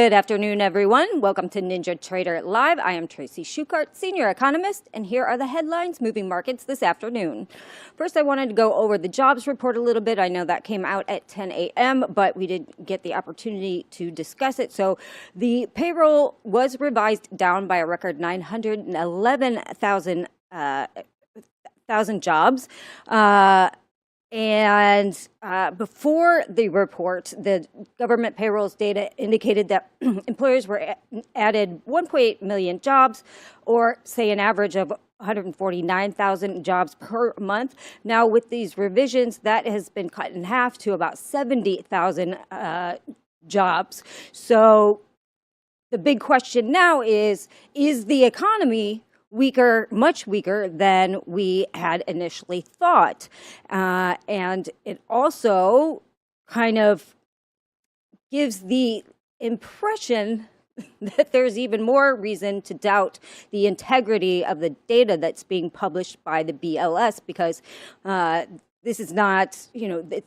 Good afternoon, everyone. Welcome to NinjaTrader Live. I am Tracy Shuchart, Senior Economist, and here are the headlines moving markets this afternoon. First, I wanted to go over the jobs report a little bit. I know that came out at 10 a.m., but we didn't get the opportunity to discuss it. So the payroll was revised down by a record 911,000 jobs. And before the report, the government payrolls data indicated that employers were added 1.8 million jobs, or say an average of 149,000 jobs per month. Now, with these revisions, that has been cut in half to about 70,000 jobs. So the big question now is the economy weaker, much weaker than we had initially thought? And it also kind of gives the impression that there's even more reason to doubt the integrity of the data that's being published by the BLS, because this is not,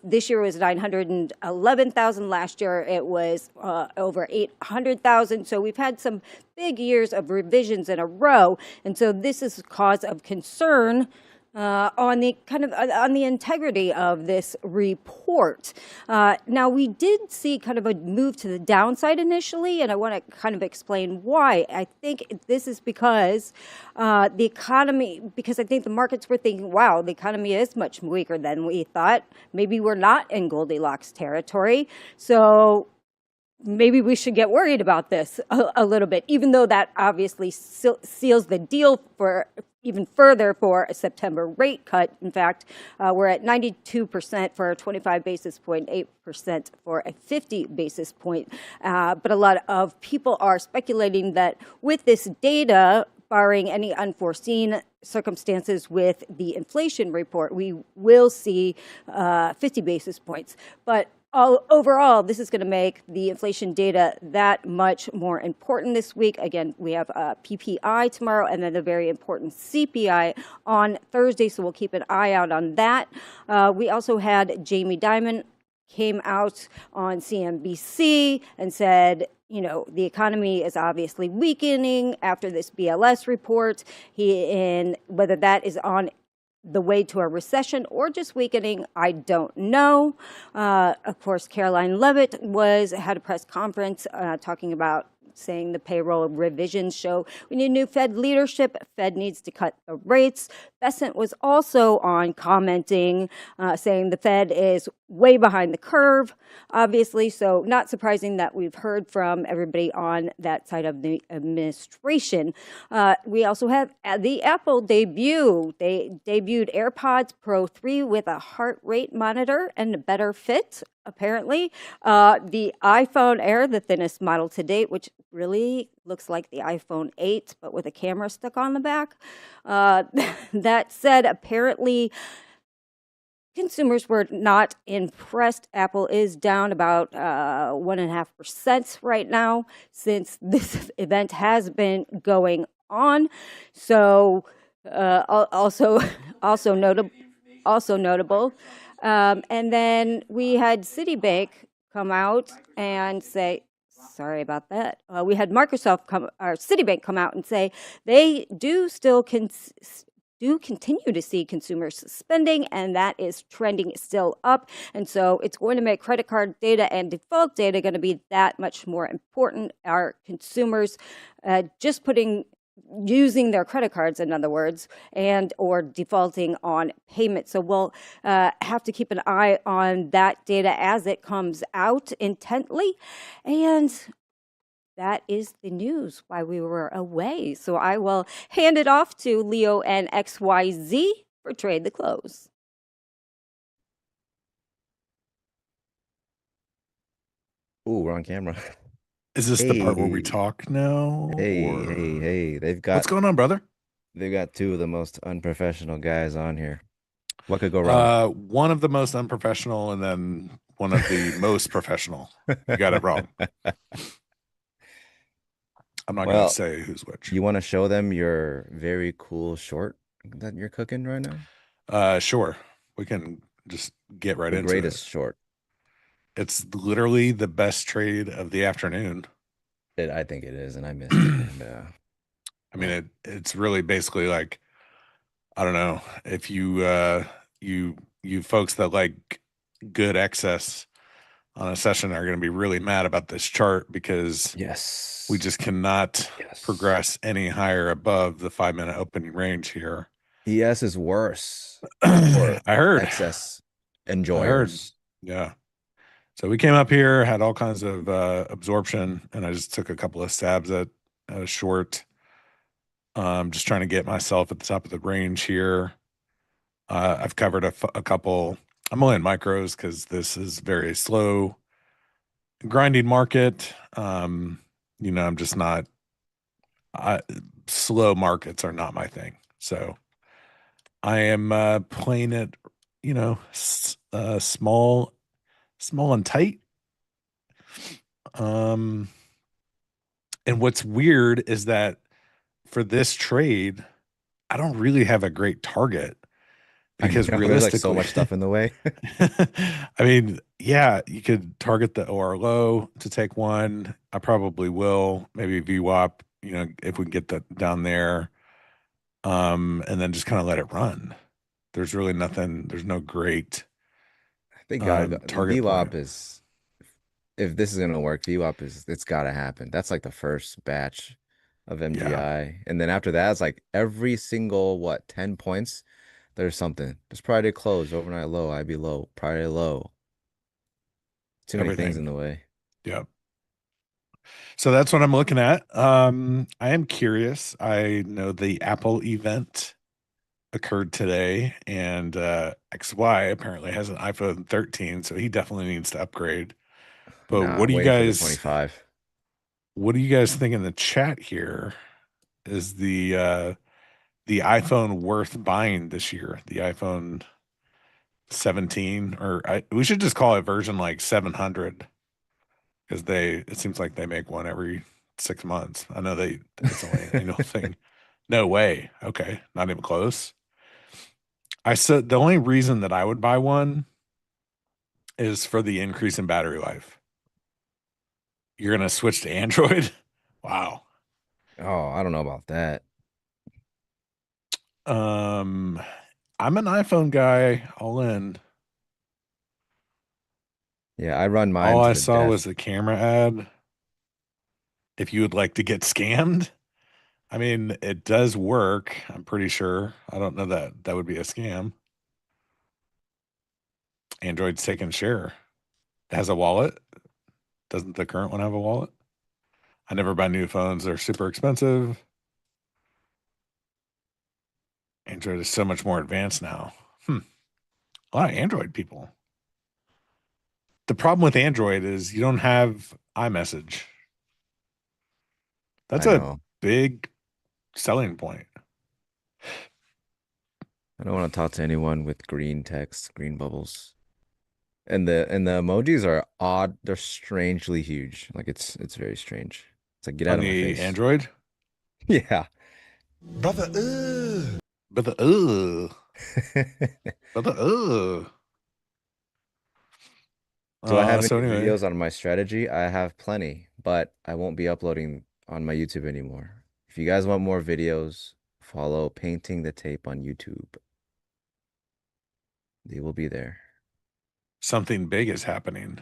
this year was 911,000. Last year it was over 800,000. So we've had some big years of revisions in a row. And so this is a cause of concern on the integrity of this report. Now, we did see kind of a move to the downside initially, and I want to kind of explain why. I think this is because I think the markets were thinking, wow, the economy is much weaker than we thought. Maybe we're not in Goldilocks territory. So maybe we should get worried about this a little bit, even though that obviously seals the deal for even further for a September rate cut. In fact, we're at 92% for a 25 basis point, 8% for a 50 basis point. But a lot of people are speculating that with this data, barring any unforeseen circumstances with the inflation report, we will see 50 basis points. But overall, this is going to make the inflation data that much more important this week. Again, we have PPI tomorrow and then the very important CPI on Thursday, so we'll keep an eye out on that. We also had Jamie Dimon came out on CNBC and said, the economy is obviously weakening after this BLS report. Whether that is on the way to a recession or just weakening, I don't know. Of course, Caroline Levitt had a press conference saying the payroll revisions show we need new Fed leadership. Fed needs to cut the rates. Bessent was also on commenting, saying the Fed is way behind the curve, obviously. So not surprising that we've heard from everybody on that side of the administration. We also have the Apple debut. They debuted AirPods Pro 3 with a heart rate monitor and a better fit, apparently. The iPhone Air, the thinnest model to date, which really looks like the iPhone 8, but with a camera stuck on the back. That said, apparently consumers were not impressed. Apple is down about 1.5% right now since this event has been going on. So also notable. And then we had Citibank come out and say, sorry about that. We had Citibank come out and say they do still continue to see consumers spending, and that is trending still up. And so it's going to make credit card data and default data going to be that much more important. Our consumers using their credit cards, in other words, or defaulting on payment. So we'll have to keep an eye on that data as it comes out intently. And that is the news while we were away. So I will hand it off to Leo and Xyzeee for Trade the Close. Ooh, we're on camera. Is this the part where we talk now? Hey. What's going on, brother? They've got two of the most unprofessional guys on here. What could go wrong? One of the most unprofessional and then one of the most professional. You got it wrong. I'm not going to say who's which. You want to show them your very cool short that you're cooking right now? Sure. We can just get into the greatest short. It's literally the best trade of the afternoon. I think it is, and I missed it. And I mean, yeah. it's really basically like, I don't know, if you folks that like good excess on a session are going to be really mad about this chart because we Yes. just cannot Yes. progress any higher above the 5 minute opening range here. ES is worse I for heard, excess I heard. enjoyers. Yeah. So we came up here, had all kinds of absorption, and I just took a couple of stabs at a short. Just trying to get myself at the top of the range here. I've covered a couple. I'm only in micros because this is very slow, grinding market. I'm just not. I, Slow markets are not my thing. So I am playing it, small, small and tight. Um, and what's weird is that for this trade, I don't really have a great target I because know there's like so realistically, much stuff in the way. I mean, yeah, you could target the OR low to take one. I probably will. Maybe VWAP, if we can get that down there. And then just kind of let it run. There's really nothing, there's no great They gotta go. The target play. VWAP is, if this is gonna work, VWAP is it's gotta happen. That's like the first batch of Yeah, MGI. And then after that, it's like every single, what, 10 points, there's something. There's Friday close, overnight low, IB low, Friday low. Too many things in everything. the way. Yeah. So that's what I'm looking at. I am curious. I know the Apple event occurred today, and XY apparently has an iPhone 13, so he definitely needs to upgrade. But Nah, I'm waiting for the 25. what do you guys think in the chat here? Is the iPhone worth buying this year? The iPhone 17, or we should just call it version like 700 because it seems like they make one every 6 months. I know it's only an annual thing. No way. Okay, not even close. I said the only reason that I would buy one is for the increase in battery life. You're gonna switch to Android? Wow. Oh, I don't know about that. Um, I'm an iPhone guy, all in. Yeah, I run All mine to I the saw death. was a camera ad. If you would like to get scammed, I mean, it does work. I'm pretty sure. I don't know that that would be a scam. Android's taking share. It has a wallet. Doesn't the current one have a wallet? I never buy new phones. They're super expensive. Android is so much more advanced now. A lot of Android people. The problem with Android is you don't have iMessage. That's I a know. big selling point. I don't want to talk to anyone with green text, green bubbles. And the emojis are odd. They're strangely huge. Like it's very strange. It's like get out On of my the face. Android. Yeah. Brother, ugh. But the but the Do I have so any anyway, videos on my strategy? I have plenty, but I won't be uploading on my YouTube anymore. If you guys want more videos, follow Painting the Tape on YouTube. They will be there. something big is happening.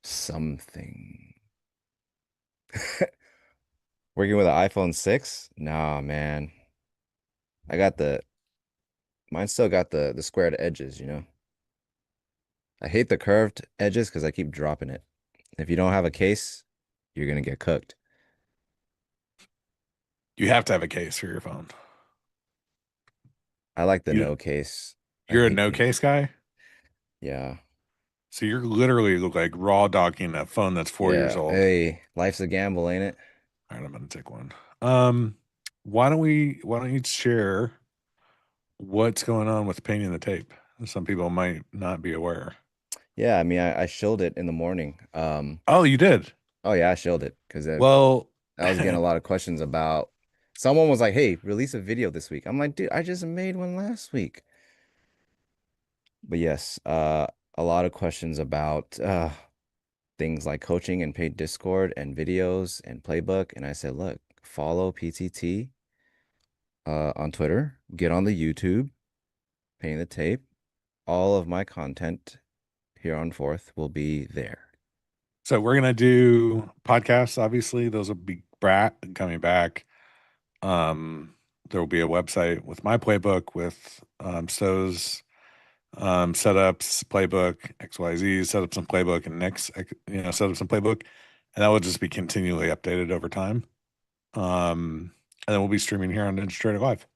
Something. Working with an iPhone 6? Nah, man. I got mine still got the squared edges, you know. I hate the curved edges because I keep dropping it. If you don't have a case, you're gonna get cooked. You have to have a case for your phone. I like the You no case. I you're a think no case guy, yeah. so you're literally look like raw dogging a phone that's 4 years Yeah. old. Hey, life's a gamble, ain't it? All right, I'm gonna take one. Why don't you share what's going on with painting the tape? Some people might not be aware. Yeah, I mean I shilled it in the morning. Oh, you did. Oh yeah, I shilled it because Well, I was getting a lot of questions about someone was like, hey, release a video this week. I'm like, dude, I just made one last week. But yes, a lot of questions about things like coaching and paid Discord and videos and playbook. And I said, look, follow PTT on Twitter, get on the YouTube, painting the tape. All of my content here on Fourth will be there. So we're gonna do podcasts. Obviously, those will be coming back. There will be a website with my playbook, with Stowe's setups, playbook, XYZ, setups and playbook, and next, setups and playbook, and that will just be continually updated over time. And then we'll be streaming here on NinjaTrader Live.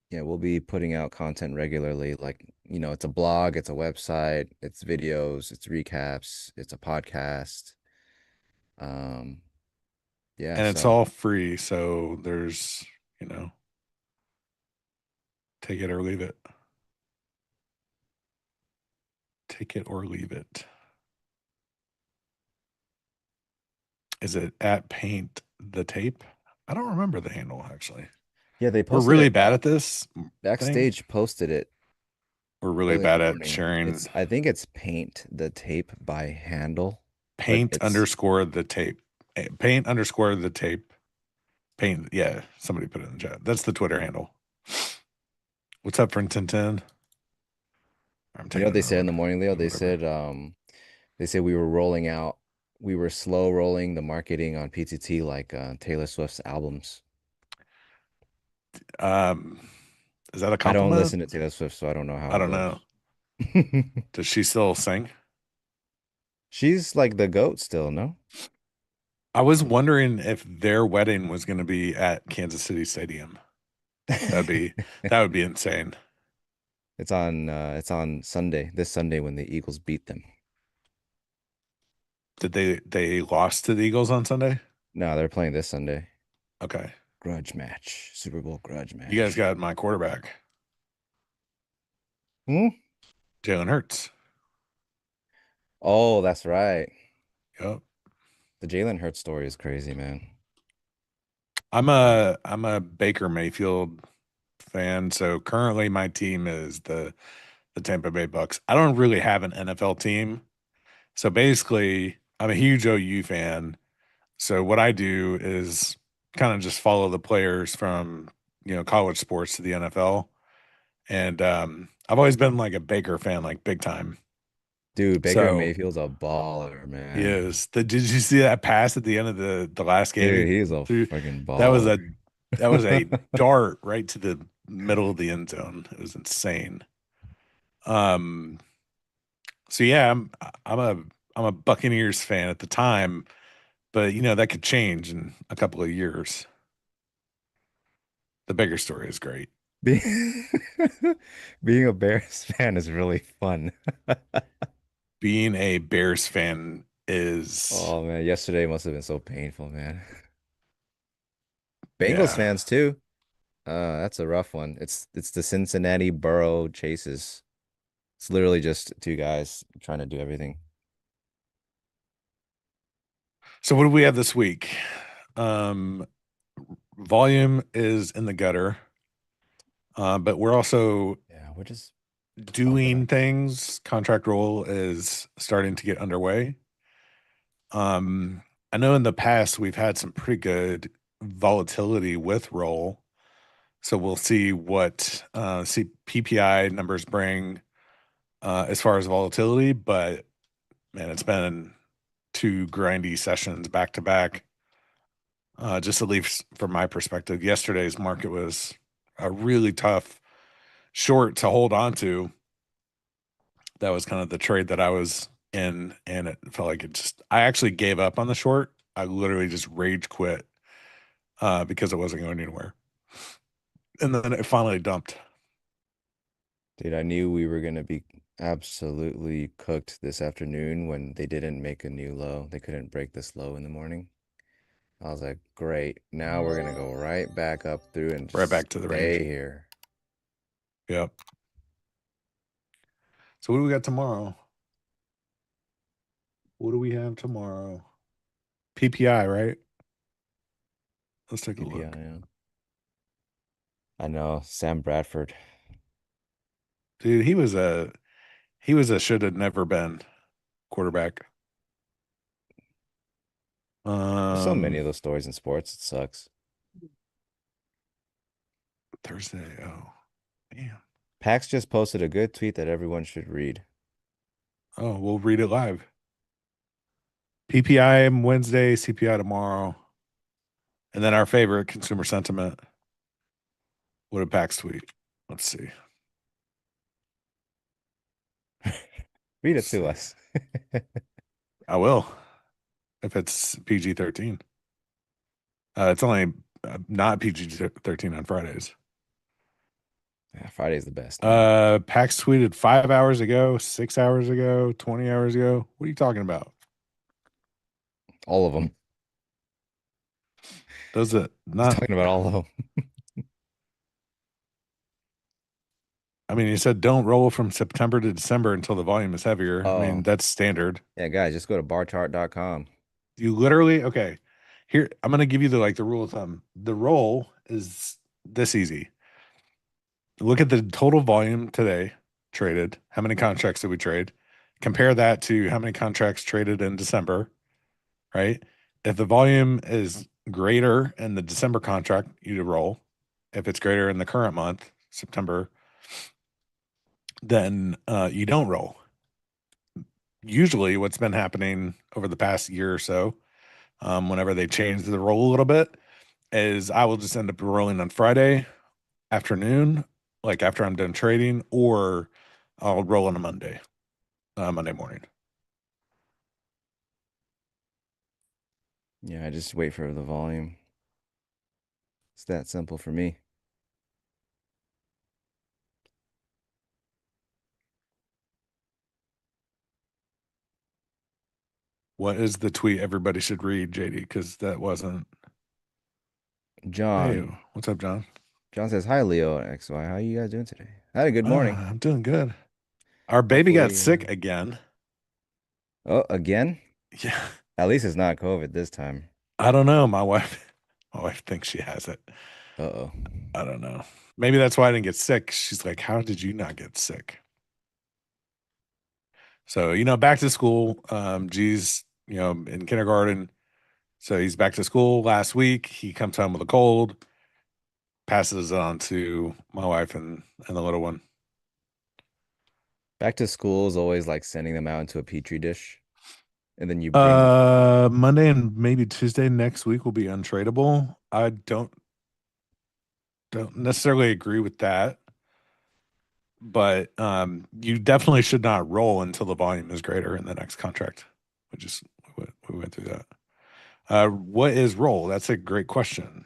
Yeah, we'll be putting out content regularly. Like, it's a blog, it's a website, it's videos, it's recaps, it's a podcast. Yeah, And it's so all free, so there's, take it or leave it. Take it or leave it. Is it at Paint the Tape? I don't remember the handle, actually. yeah, they We're posted really it bad at this thing. backstage posted it We're really early in bad the at morning. sharing. I think it's Paint the Tape by handle. but Paint it's underscore the tape. Paint underscore the tape. Paint. Yeah, somebody put it in the chat. That's the Twitter handle. What's up, friend 1010? I'm You know taking what they another said in the one. morning, Leo? Whatever. They said we were slow rolling the marketing on PTT like Taylor Swift's albums. Is that a I don't compliment? listen to Taylor Swift, so I don't know how I it don't goes. know. Does she still sing? She's like the GOAT still, no? I was wondering if their wedding was going to be at Kansas City Stadium. That would be insane. It's on Sunday, this Sunday when the Eagles beat them. Did they lost to the Eagles on Sunday? No, they're playing this Sunday. Okay. Grudge match. Super Bowl grudge match. You guys got my quarterback. Hmm? Jalen Hurts. Oh, that's right. Yep. The Jalen Hurts story is crazy, man. I'm a Baker Mayfield fan. So currently my team is the Tampa Bay Bucks. I don't really have an NFL team. So basically, I'm a huge OU fan. So what I do is kind of just follow the players from, college sports to the NFL. And I've always been like a Baker fan, like big time. Dude, Baker So Mayfield's a baller, he man. is. Did you see that pass at the end of the last game? Dude, he's a Threw- fucking that was baller. a dart right to the middle of the end zone. It was insane. Um, so yeah, I'm a Buccaneers fan at the time, but that could change in a couple of years. The bigger story is great. Being being a Bears fan is really fun. Being a Bears fan is Oh man, yesterday must have been so painful, man. Bengals yeah. fans too. That's a rough one. It's the Cincinnati Burrow chases. It's literally just two guys trying to do everything. So what do we have this week? Volume is in the gutter. But we're also Yeah, we're just doing things. Contract roll is starting to get underway. I know in the past we've had some pretty good volatility with roll. So we'll see what PPI numbers bring as far as volatility, but man, it's been two grindy sessions back to back. Just at least from my perspective, yesterday's market was a really tough short to hold on to. That was kind of the trade that I was in, and it felt like I actually gave up on the short. I literally just rage quit because it wasn't going anywhere. And then it finally dumped. Dude, I knew we were gonna be absolutely cooked this afternoon when they didn't make a new low. They couldn't break this low in the morning. I was like, great. Now we're gonna go right back up through and Right just back to the stay range. here. Yep. So what do we got tomorrow? What do we have tomorrow? PPI, right? Let's take a PPI, look. yeah. I know, Sam Bradford. Dude, he was a should have never been quarterback. There's so many of those stories in sports. It sucks. Thursday. Oh, man. Pax just posted a good tweet that everyone should read. Oh, we'll read it live. PPI Wednesday, CPI tomorrow. And then our favorite, consumer sentiment. What did Pax tweet? Let's see. Read it Let's to see. us. I will, if it's PG-13. It's only not PG-13 on Fridays. Yeah, Friday's the best, man. Pax tweeted 5 hours ago, 6 hours ago, 20 hours ago. What are you talking about? All of them. Those are He's not. talking about all of them. I mean, you said don't roll from September to December until the volume is heavier. I mean, Oh. that's standard. Yeah, guys, just go to barchart.com. You literally, okay. Here, I'm gonna give you the rule of thumb. The roll is this easy. Look at the total volume today traded. How many contracts did we trade? Compare that to how many contracts traded in December, right? If the volume is greater in the December contract, you roll. If it's greater in the current month, September, then you don't roll. Usually, what's been happening over the past year or so, whenever they change the roll a little bit, is I will just end up rolling on Friday afternoon, like after I'm done trading, or I'll roll on a Monday morning. Yeah, I just wait for the volume. It's that simple for me. What is the tweet everybody should read, JD? Because that wasn't. Hey, John. what's up, John? John says, "Hi, Leo and XY. How are you guys doing today?" Had a good morning. I'm doing good. Our baby got Hopefully, sick again. oh, again? Yeah, At least it's not COVID this time. I don't know. My wife thinks she has it. Uh-oh. I don't know. Maybe that's why I didn't get sick. She's like, "How did you not get sick?" So, back to school. G's, in kindergarten. So he's back to school last week. He comes home with a cold, passes it on to my wife and the little one. Back to school is always like sending them out into a petri dish, and then you bring. Monday and maybe Tuesday next week will be untradeable. I don't necessarily agree with that, but you definitely should not roll until the volume is greater in the next contract. We went through that. What is roll? That's a great question.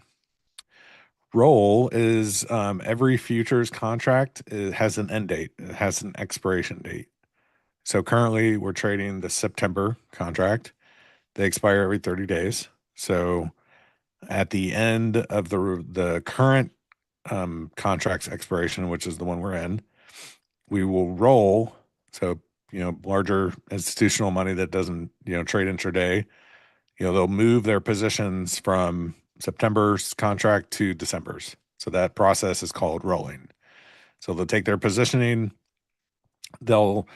Roll is every futures contract. It has an end date. It has an expiration date. So currently we're trading the September contract. They expire every 30 days. So at the end of the current contract's expiration, which is the one we're in, we will roll. So, larger institutional money that doesn't, trade intraday, they'll move their positions from September's contract to December's. So that process is called rolling. So they'll take their positioning, they'll,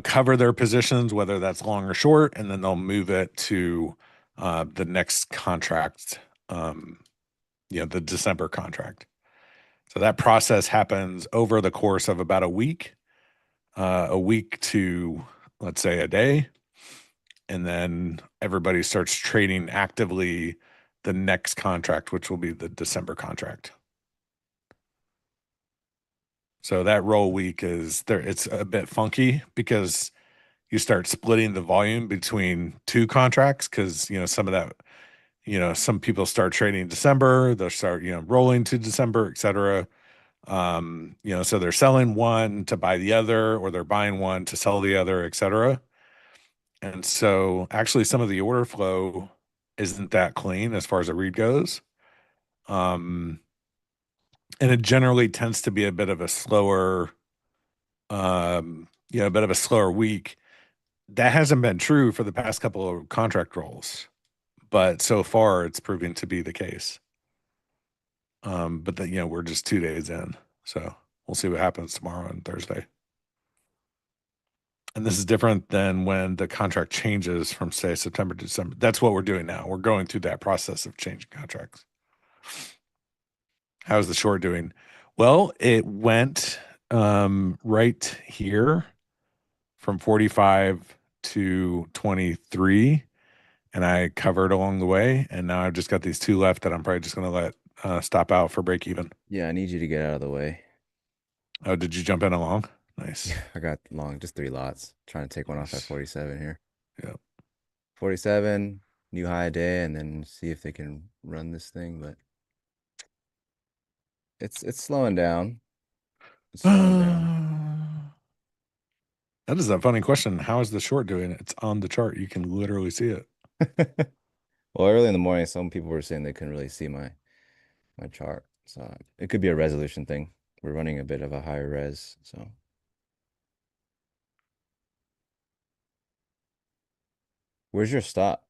cover their positions, whether that's long or short, and then they'll move it to the next contract, the December contract. So that process happens over the course of about a week to, let's say, a day. And then everybody starts trading actively the next contract, which will be the December contract. So that roll week is there. It's a bit funky because you start splitting the volume between two contracts because, some of that, some people start trading in December, they'll start, rolling to December, et cetera. So they're selling one to buy the other, or they're buying one to sell the other, et cetera. And so actually some of the order flow isn't that clean as far as a read goes. And it generally tends to be a bit of a slower, a bit of a slower week. That hasn't been true for the past couple of contract rolls, but so far it's proving to be the case. But we're just 2 days in, so we'll see what happens tomorrow and Thursday. And this is different than when the contract changes from, say, September to December. That's what we're doing now. We're going through that process of changing contracts. How's the short doing? Well, it went right here from 45 to 23, and I covered along the way. And now I've just got these two left that I'm probably just going to let stop out for break even. Yeah, I need you to get out of the way. Oh, did you jump in along? Nice. Yeah, I got long, just 3 lots. Trying to take one off at Nice. 47 here. Yeah. 47, new high day, and then see if they can run this thing, but it's slowing down. It's slowing down. That is a funny question. How is the short doing? It's on the chart. You can literally see it. Well, early in the morning, some people were saying they couldn't really see my chart. So it could be a resolution thing. We're running a bit of a higher res, so where's your stop?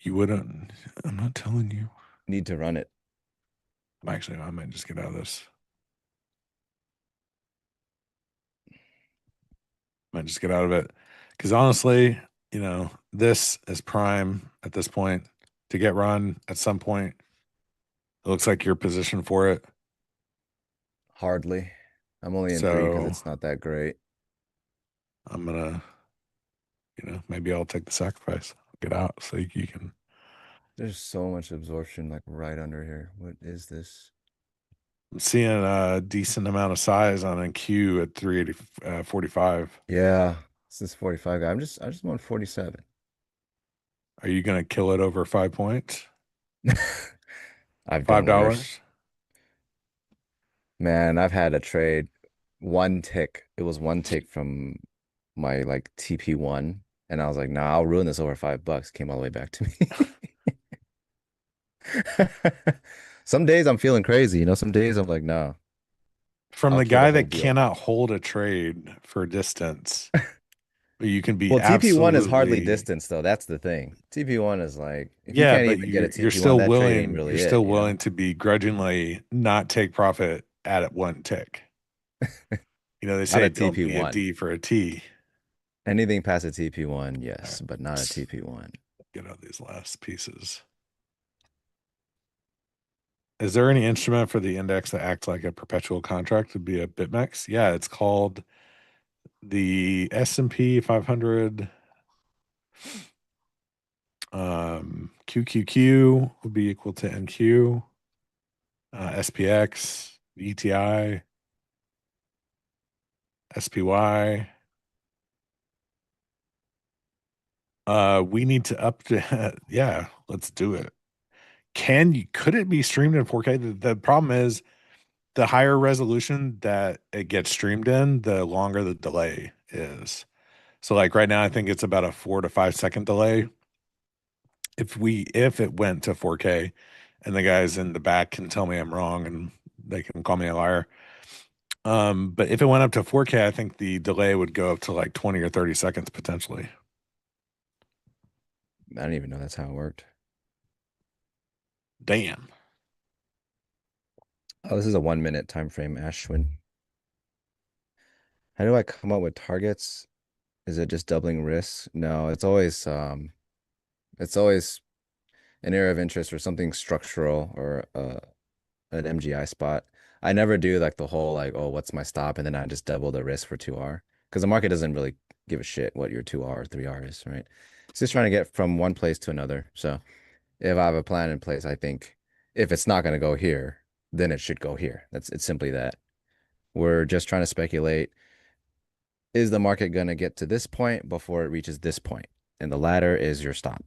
You wouldn't. I'm not telling you. Need to run it. Actually, I might just get out of this. Might just get out of it. Because honestly, this is prime at this point to get run at some point. It looks like you're positioned for it. Hardly. I'm only in 3 because So it's not that great. I'm gonna, maybe I'll take the sacrifice. Get out so you can. There's so much absorption like right under here. What is this? I'm seeing a decent amount of size on NQ at 380, 45. Yeah, this is 45 guy. I just want 47. Are you gonna kill it over 5 points? I've done worse. $5? Man, I've had a trade one tick. It was one tick from my like TP1, and I was like, nah, I'll ruin this over $5. Came all the way back to me. Some days I'm feeling crazy, some days I'm like, no, From I'll the kill the guy whole that deal. cannot hold a trade for distance, but you can be Well, TP1 is hardly absolutely. distance though. That's the thing. TP1 is like, if you Yeah, can't but even get a you're TP1, still that trade ain't willing. really You're it, still you know? willing to begrudgingly not take profit at one tick. They Not say a don't be a TP1. D for a T. Anything past a TP1, All yes, right, but not a TP1. get out these last pieces. Is there any instrument for the index that acts like a perpetual contract to be a BitMEX? Yeah, it's called the S&P 500. QQQ would be equal to NQ. SPX, ETI, SPY. We need to up to yeah, let's do it. Could it be streamed in 4K? The problem is the higher resolution that it gets streamed in, the longer the delay is. So like right now, I think it's about a 4 to 5 second delay. If it went to 4K, and the guys in the back can tell me I'm wrong and they can call me a liar. But if it went up to 4K, I think the delay would go up to like 20 or 30 seconds potentially. I don't even know that's how it worked. Damn. Oh, this is a 1 minute time frame, Ashwin. How do I come up with targets? Is it just doubling risks? No, it's always an area of interest or something structural or an MGI spot. I never do like the whole like, oh, what's my stop? And then I just double the risk for 2R. Because the market doesn't really give a shit what your 2R or 3R is, right? It's just trying to get from one place to another. So if I have a plan in place, I think if it's not going to go here, then it should go here. It's simply that. We're just trying to speculate. Is the market going to get to this point before it reaches this point? And the latter is your stop.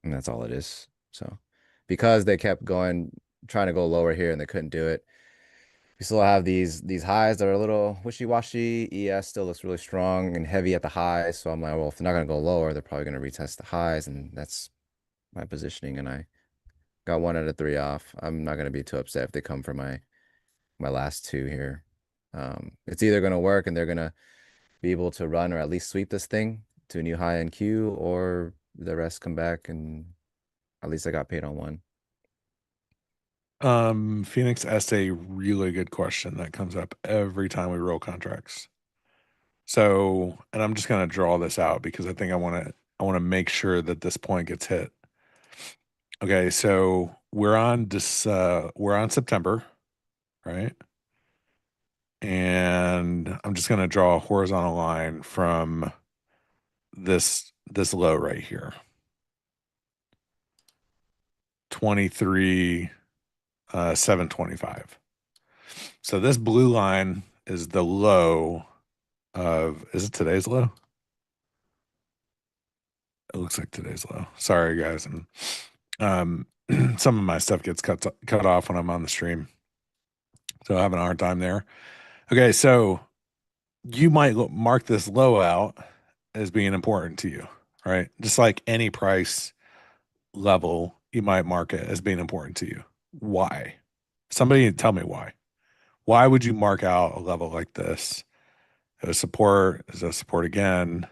And that's all it is. So because they kept going, trying to go lower here and they couldn't do it, we still have these highs that are a little wishy-washy. ES still looks really strong and heavy at the highs. So I'm like, well, if they're not going to go lower, they're probably going to retest the highs. And that's my positioning. And I got 1 out of 3 off. I'm not going to be too upset if they come for my last 2 here. It's either going to work and they're going to be able to run or at least sweep this thing to a new high in Q, or the rest come back and at least I got paid on one. Phoenix asked a really good question that comes up every time we roll contracts. So, and I'm just going to draw this out because I think I want to make sure that this point gets hit. Okay, so we're on September, right? And I'm just going to draw a horizontal line from this low right here. 23,725. So this blue line is the low of, is it today's low? It looks like today's low. Sorry, guys. And some of my stuff gets cut off when I'm on the stream. So I'm having a hard time there. Okay, so you might mark this low out as being important to you, right? Just like any price level, you might mark it as being important to you. Why? Somebody tell me why. Why would you mark out a level like this? As support, as a support again,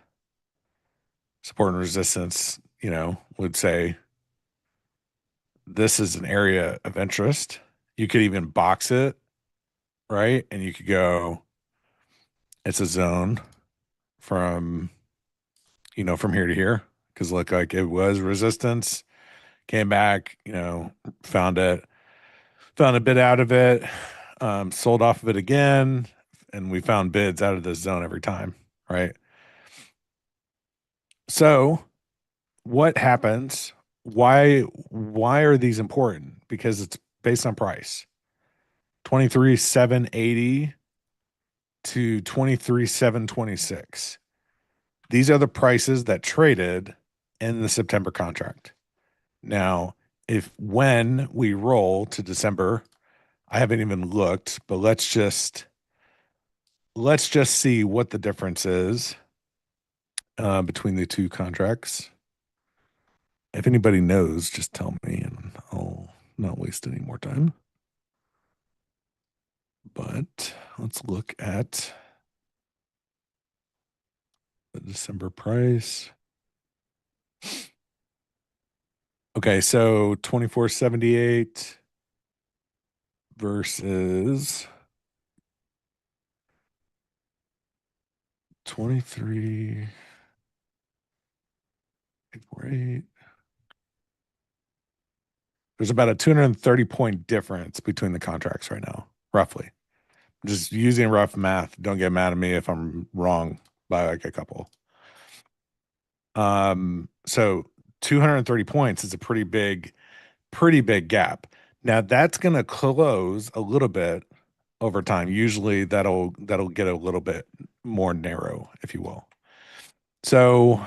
support and resistance, would say this is an area of interest. You could even box it, right? And you could go, it's a zone from here to here, because look like it was resistance, came back, found a bid out of it, sold off of it again, and we found bids out of this zone every time, right? So what happens? Why are these important? Because it's based on price. 23,780 to 23,726. These are the prices that traded in the September contract. Now, when we roll to December, I haven't even looked, but let's just see what the difference is between the two contracts. If anybody knows, just tell me and I'll not waste any more time. But let's look at the December price. Okay, so 2478 versus 23,848. There's about a 230 point difference between the contracts right now, roughly. Just using rough math. Don't get mad at me if I'm wrong by like a couple. So 230 points is a pretty big gap. Now that's going to close a little bit over time. Usually that'll get a little bit more narrow, if you will. So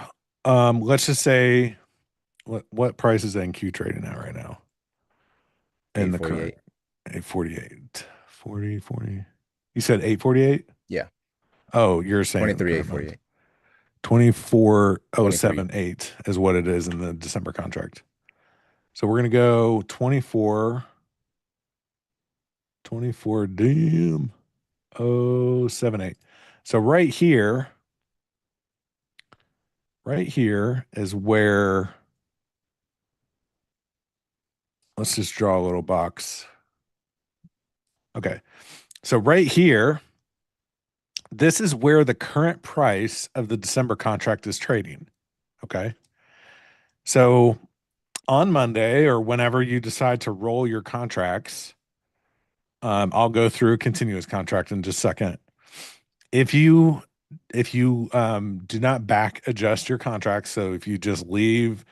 let's just say what price is NQ trading at right now? In the current 848. 40. You said 848? Yeah. Oh, you're saying 23,848. 24,078 is what it is in the December contract. So we're going to go 24 damn 078. So right here is where, let's just draw a little box. Okay. So right here, this is where the current price of the December contract is trading. Okay. So on Monday or whenever you decide to roll your contracts, I'll go through a continuous contract in just a second. If you do not back adjust your contract, so if you just leave,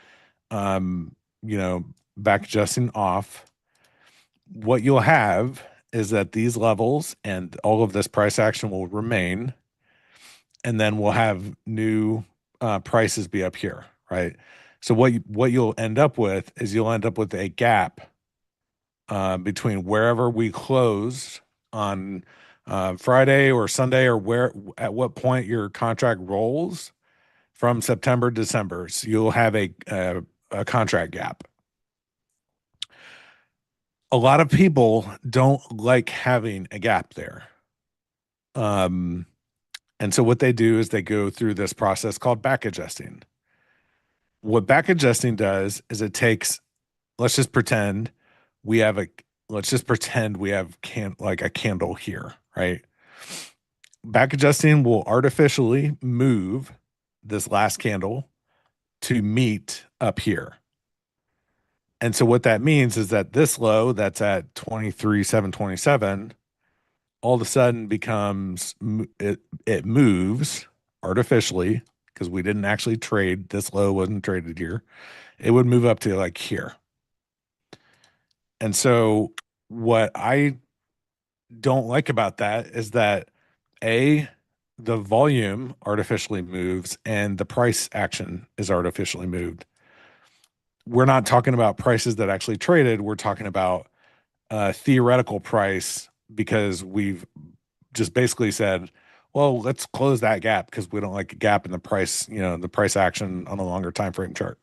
back adjusting off, what you'll have is that these levels and all of this price action will remain, and then we'll have new prices be up here, right? So what you'll end up with is you'll end up with a gap between wherever we closed on Friday or Sunday, or at what point your contract rolls from September, December. So you'll have a contract gap. A lot of people don't like having a gap there. And so what they do is they go through this process called back adjusting. What back adjusting does is it takes, let's just pretend we have like a candle here, right? back adjusting will artificially move this last candle to meet up here. And so what that means is that this low that's at 23,727 all of a sudden becomes, it moves artificially because we didn't actually trade. This low wasn't traded here. It would move up to like here. And so what I don't like about that is that the volume artificially moves and the price action is artificially moved. We're not talking about prices that actually traded. We're talking about theoretical price because we've just basically said, well, let's close that gap because we don't like a gap in the price, the price action on a longer time frame chart.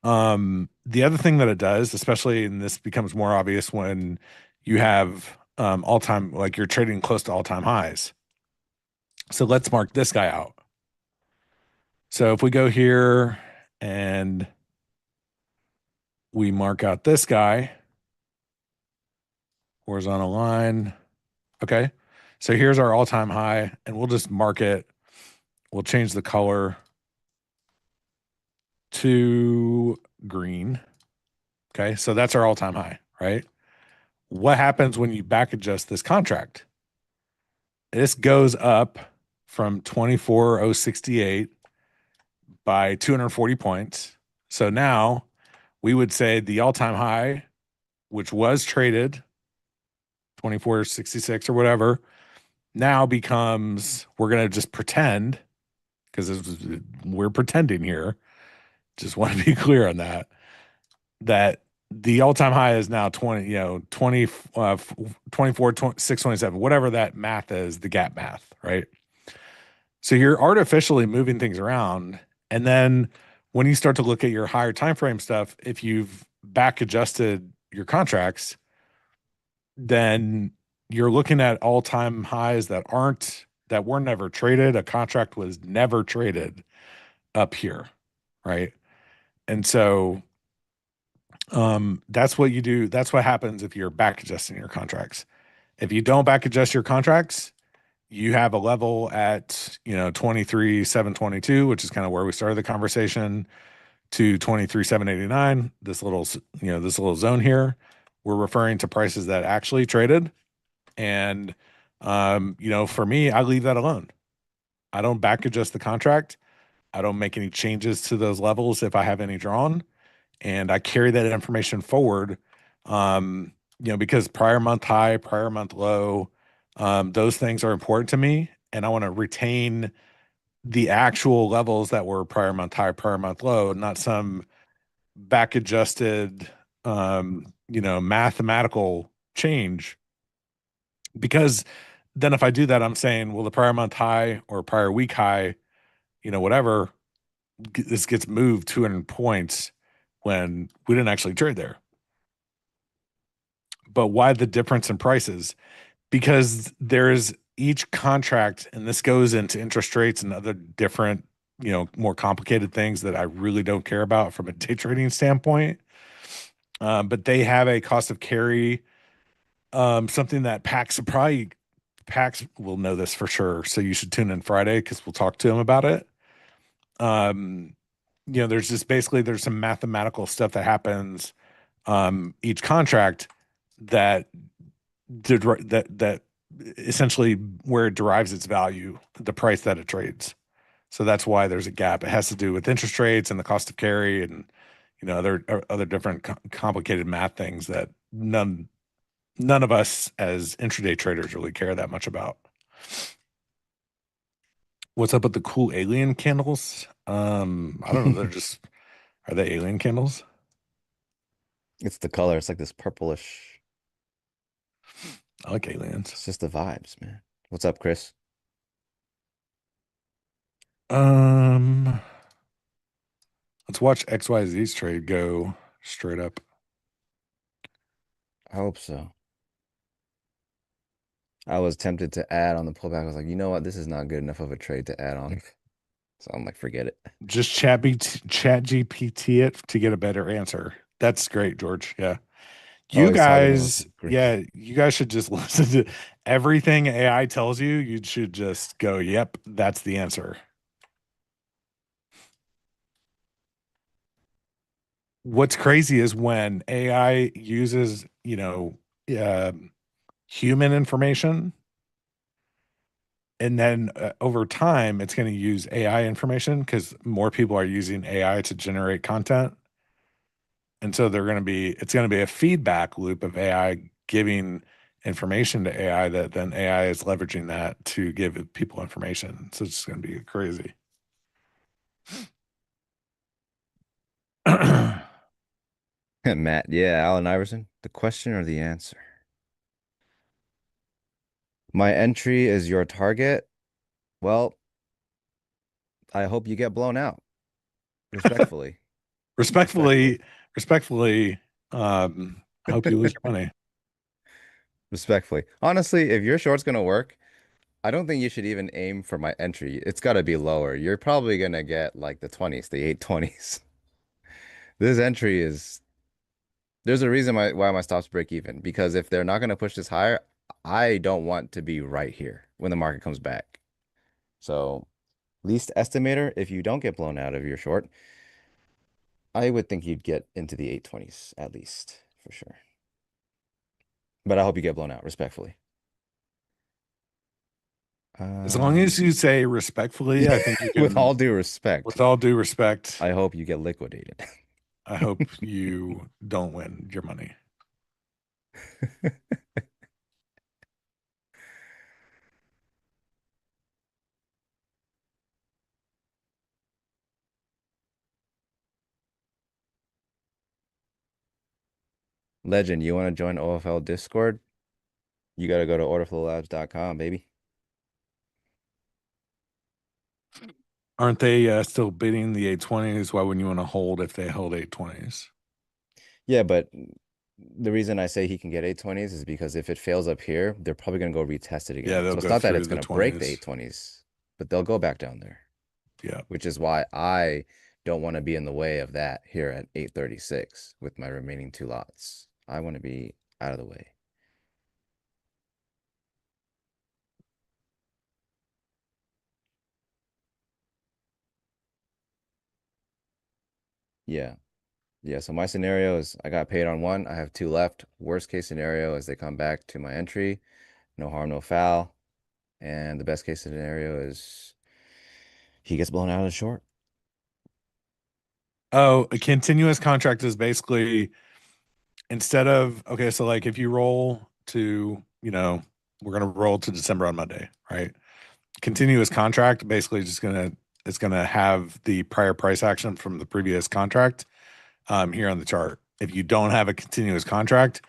The other thing that it does, especially, and this becomes more obvious when you have all-time, like you're trading close to all-time highs. So let's mark this guy out. So if we go here and we mark out this guy, horizontal line. Okay. So here's our all-time high, and we'll just mark it. We'll change the color to green. Okay. So that's our all-time high, right? What happens when you back adjust this contract? This goes up from 24,068 by 240 points. So now we would say the all-time high, which was traded 2466 or whatever, now becomes, we're going to just pretend, because we're pretending here. Just want to be clear on that the all-time high is now 24,627, whatever that math is, the gap math, right? So you're artificially moving things around. And then when you start to look at your higher time frame stuff, if you've back adjusted your contracts, then you're looking at all-time highs that were never traded. A contract was never traded up here, right? And so that's what you do. That's what happens if you're back adjusting your contracts. If you don't back adjust your contracts, you have a level at 23,722, which is kind of where we started the conversation, to 23,789. This little zone here, we're referring to prices that actually traded. And for me, I leave that alone. I don't back adjust the contract. I don't make any changes to those levels if I have any drawn, and I carry that information forward. Because prior month high, prior month low, those things are important to me, and I want to retain the actual levels that were prior month high, prior month low, not some back adjusted, mathematical change. Because then if I do that, I'm saying, well, the prior month high or prior week high, whatever, this gets moved 200 points when we didn't actually trade there. But why the difference in prices? Because there's each contract, and this goes into interest rates and other different, more complicated things that I really don't care about from a day trading standpoint. But they have a cost of carry, something that PAX will know this for sure. So you should tune in Friday because we'll talk to them about it. There's just basically there's some mathematical stuff that happens each contract that essentially where it derives its value, the price that it trades. So that's why there's a gap. It has to do with interest rates and the cost of carry and other different complicated math things that none of us as intraday traders really care that much about. What's up with the cool alien candles? I don't know. Are they alien candles? It's the color. It's like this purplish. I like aliens. It's just the vibes, man. What's up, Chris? Let's watch XYZ's trade go straight up. I hope so. I was tempted to add on the pullback. I was like, you know what? This is not good enough of a trade to add on. So I'm like, forget it. Just chat GPT it to get a better answer. That's great, George. Yeah. You he's talking about guys, the green. yeah, you guys should just listen to everything AI tells you. You should just go, yep, that's the answer. What's crazy is when AI uses, uh, human information, and then over time, it's going to use AI information because more people are using AI to generate content. And so it's going to be a feedback loop of AI giving information to AI that then AI is leveraging that to give people information. So it's going to be crazy. Matt, yeah, Allen Iverson. The question or the answer? My entry is your target. Well, I hope you get blown out. Respectfully. respectfully, respectfully, I hope you lose your money. Respectfully. Honestly, if your short's gonna work, I don't think you should even aim for my entry. It's gotta be lower. You're probably gonna get like the 20s, the 820s. This entry is there's a reason why my stops break even because if they're not gonna push this higher, I don't want to be right here when the market comes back. So least estimator, if you don't get blown out of your short, I would think you'd get into the 820s at least, for sure. But I hope you get blown out, respectfully. As long as you say respectfully, I think you with can, all due respect, with all due respect, I hope you get liquidated. I hope you don't win your money. Legend, you want to join OFL Discord? You got to go to orderflowlabs.com, baby. Aren't they still bidding the 820s? Why wouldn't you want to hold if they held 820s? Yeah, but the reason I say he can get 820s is because if it fails up here, they're probably going to go retest it Yeah, again. they'll So it's go not that through it's the going to break the 20s. 820s, but they'll go back down there. Yeah. Which is why I don't want to be in the way of that here at 836 with my remaining two lots. I want to be out of the way. Yeah. Yeah, so my scenario is I got paid on one, I have two left. Worst case scenario is they come back to my entry, no harm, no foul. And the best case scenario is he gets blown out of the short. Oh, a continuous contract is basically instead of, okay, so like if you roll to, we're going to roll to December on Monday, right? Continuous contract basically it's going to have the prior price action from the previous contract here on the chart. If you don't have a continuous contract,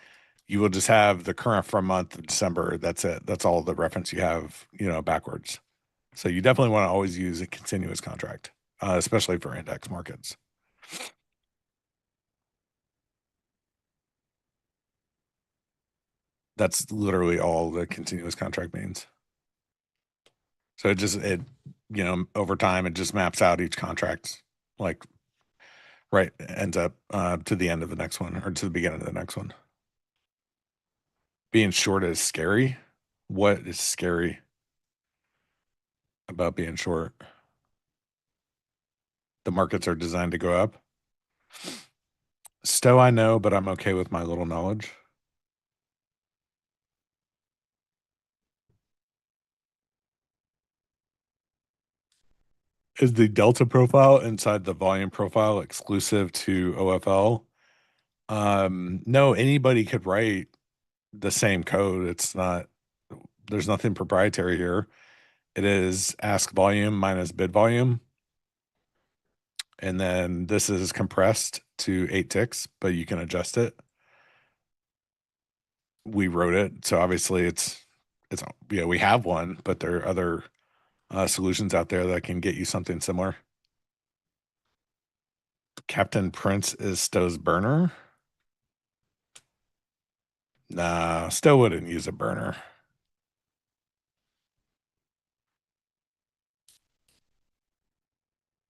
you will just have the current from month of December. That's it. That's all the reference you have, backwards. So you definitely want to always use a continuous contract, especially for index markets. That's literally all the continuous contract means. So over time, it just maps out each contract, like right, ends up to the end of the next one or to the beginning of the next one. Being short is scary. What is scary about being short? The markets are designed to go up. Stowe, I know, but I'm okay with my little knowledge. Is the delta profile inside the volume profile exclusive to OFL? No, anybody could write the same code. There's nothing proprietary here. It is ask volume minus bid volume. And then this is compressed to 8 ticks, but you can adjust it. We wrote it. So obviously it's, we have one, but there are other solutions out there that can get you something similar. Captain Prince is Stowe's burner. Nah, Stowe wouldn't use a burner.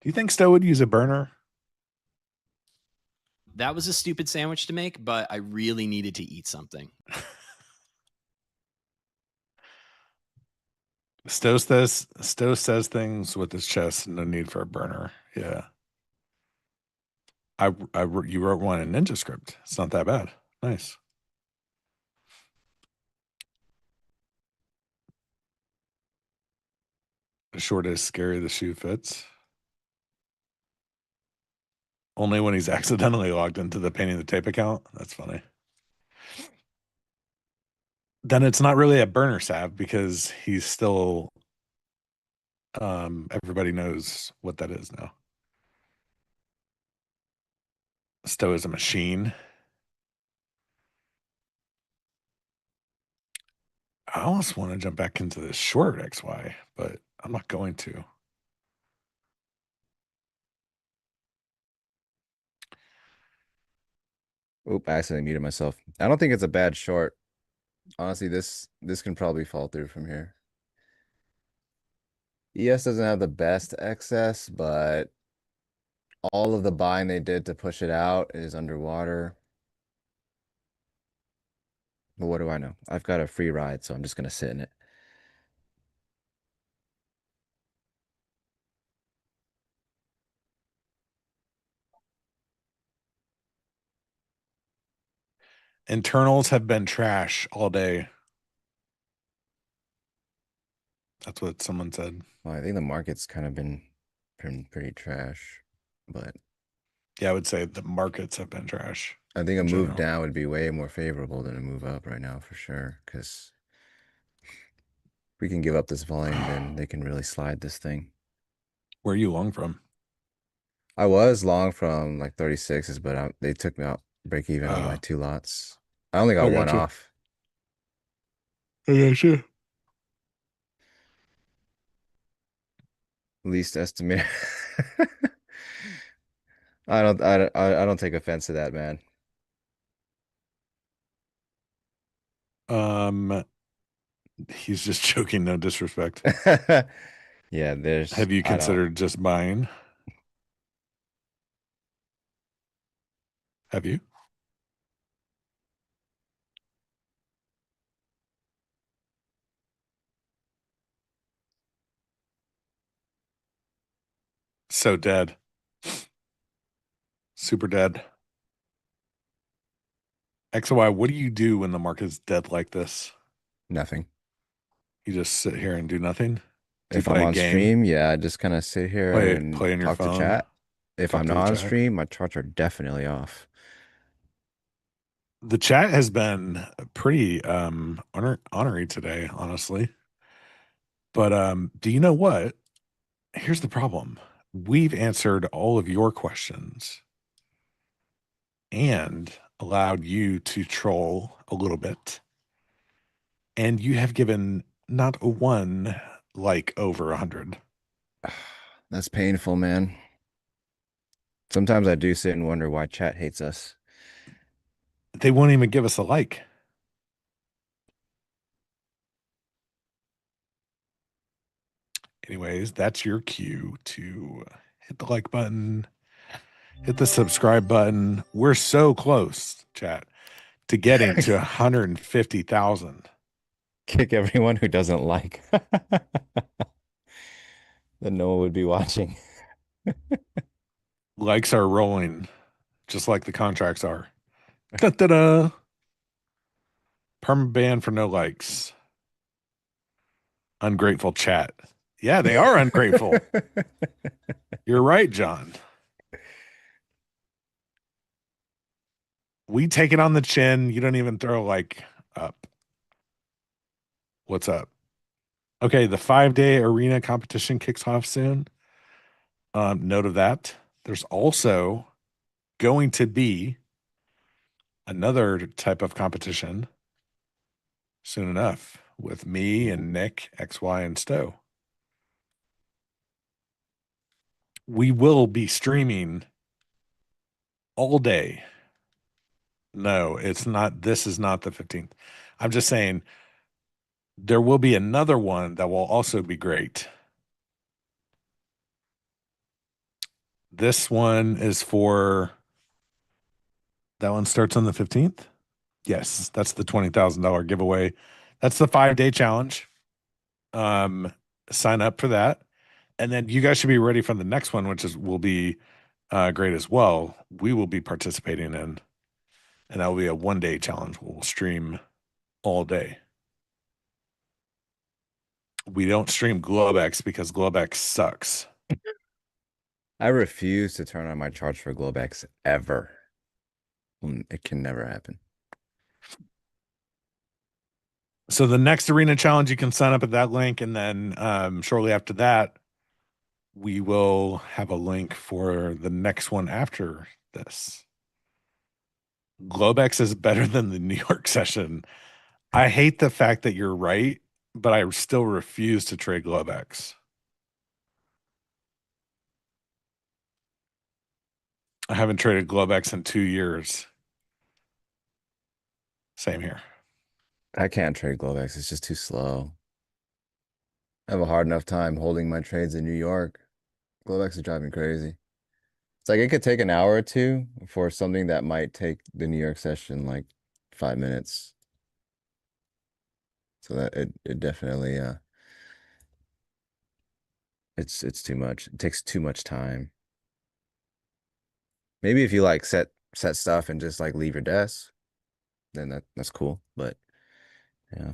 Do you think Stowe would use a burner? That was a stupid sandwich to make, but I really needed to eat something. Stowe says things with his chest, no need for a burner. Yeah. You wrote one in NinjaScript. It's not that bad. Nice. The short is scary, the shoe fits. Only when he's accidentally logged into the painting the tape account. That's funny. Then it's not really a burner sav because he's still everybody knows what that is now. Stowe is a machine. I almost want to jump back into this short XY, but I'm not going to. Oop, I accidentally muted myself. I don't think it's a bad short. Honestly, this can probably fall through from here. ES doesn't have the best excess, but all of the buying they did to push it out is underwater. But what do I know? I've got a free ride, so I'm just gonna sit in it. Internals have been trash all day. That's what someone said. Well, I think the market's kind of been pretty trash, but Yeah, I would say the markets have been trash. I think a in move general. down would be way more favorable than a move up right now for sure. Because if we can give up this volume, then they can really slide this thing. Where are you long from? I was long from like 36s, but they took me out break even on my 2 lots. I only got one gotcha. off. Yeah, sure. Least estimate. I don't take offense to that, man. He's just joking, no disrespect. Yeah, Have you considered just buying? Have you? So dead. Super dead. XY, what do you do when the market's dead like this? Nothing. You just sit here and do nothing? Do you If I'm play a on game? stream, yeah, I just kind of sit here and Play on your talk to phone? chat. If Talk I'm to the not on chat? stream, my charts are definitely off. The chat has been pretty honorary today, honestly. But do you know what? Here's the problem. We've answered all of your questions and allowed you to troll a little bit. And you have given not a one like over 100. That's painful, man. Sometimes I do sit and wonder why chat hates us. They won't even give us a like. Anyways, that's your cue to hit the like button, hit the subscribe button. We're so close, chat, to getting to 150,000. Kick everyone who doesn't like. Then no one would be watching. Likes are rolling, just like the contracts are. Da-da-da. Perma ban for no likes. Ungrateful chat. Yeah, they are ungrateful. You're right, John. We take it on the chin. You don't even throw like up. What's up? Okay, the 5-day arena competition kicks off soon. Note of that. There's also going to be another type of competition soon enough with me and Nick, XY, and Stowe. We will be streaming all day. No, it's not. This is not the 15th. I'm just saying there will be another one that will also be great. This one is for That one starts on the 15th. Yes, that's the $20,000 giveaway. That's the 5-day challenge. Sign up for that. And then you guys should be ready for the next one, which will be great as well. We will be participating in, and that will be a 1-day challenge. We'll stream all day. We don't stream Globex because Globex sucks. I refuse to turn on my charts for Globex ever. It can never happen. So the next arena challenge, you can sign up at that link, and then shortly after that, we will have a link for the next one after this. Globex is better than the New York session. I hate the fact that you're right, but I still refuse to trade Globex. I haven't traded Globex in 2 years. Same here. I can't trade Globex. It's just too slow. I have a hard enough time holding my trades in New York. Globex is driving me crazy. It's like it could take an hour or two for something that might take the New York session like 5 minutes. So that it definitely it's too much. It takes too much time. Maybe if you like set stuff and just like leave your desk, then that's cool. But yeah.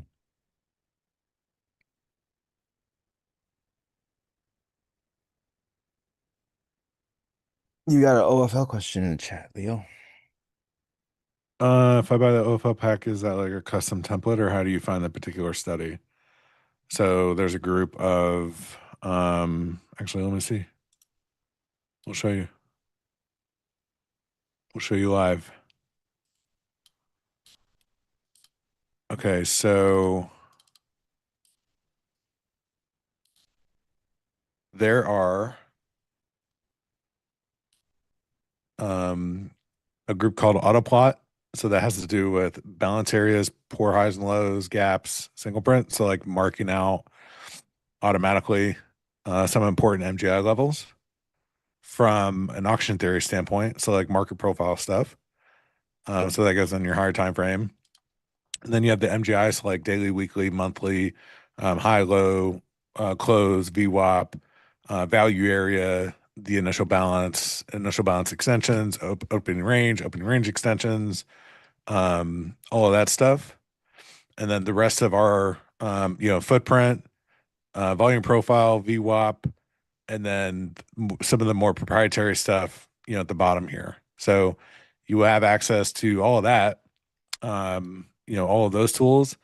You got an OFL question in the chat, Leo. If I buy the OFL pack, is that like a custom template, or how do you find the particular study? So there's a group of actually, let me see. We'll show you. We'll show you live. Okay, so there are a group called Autoplot. So that has to do with balance areas, poor highs and lows, gaps, single print. So like marking out automatically some important MGI levels from an auction theory standpoint. So like market profile stuff. So that goes on your higher time frame. And then you have the MGI, so like daily, weekly, monthly, high, low, close, VWAP, value area, the initial balance extensions, opening range extensions, all of that stuff. And then the rest of our, footprint, volume profile, VWAP, and then some of the more proprietary stuff, at the bottom here. So you have access to all of that, all of those tools.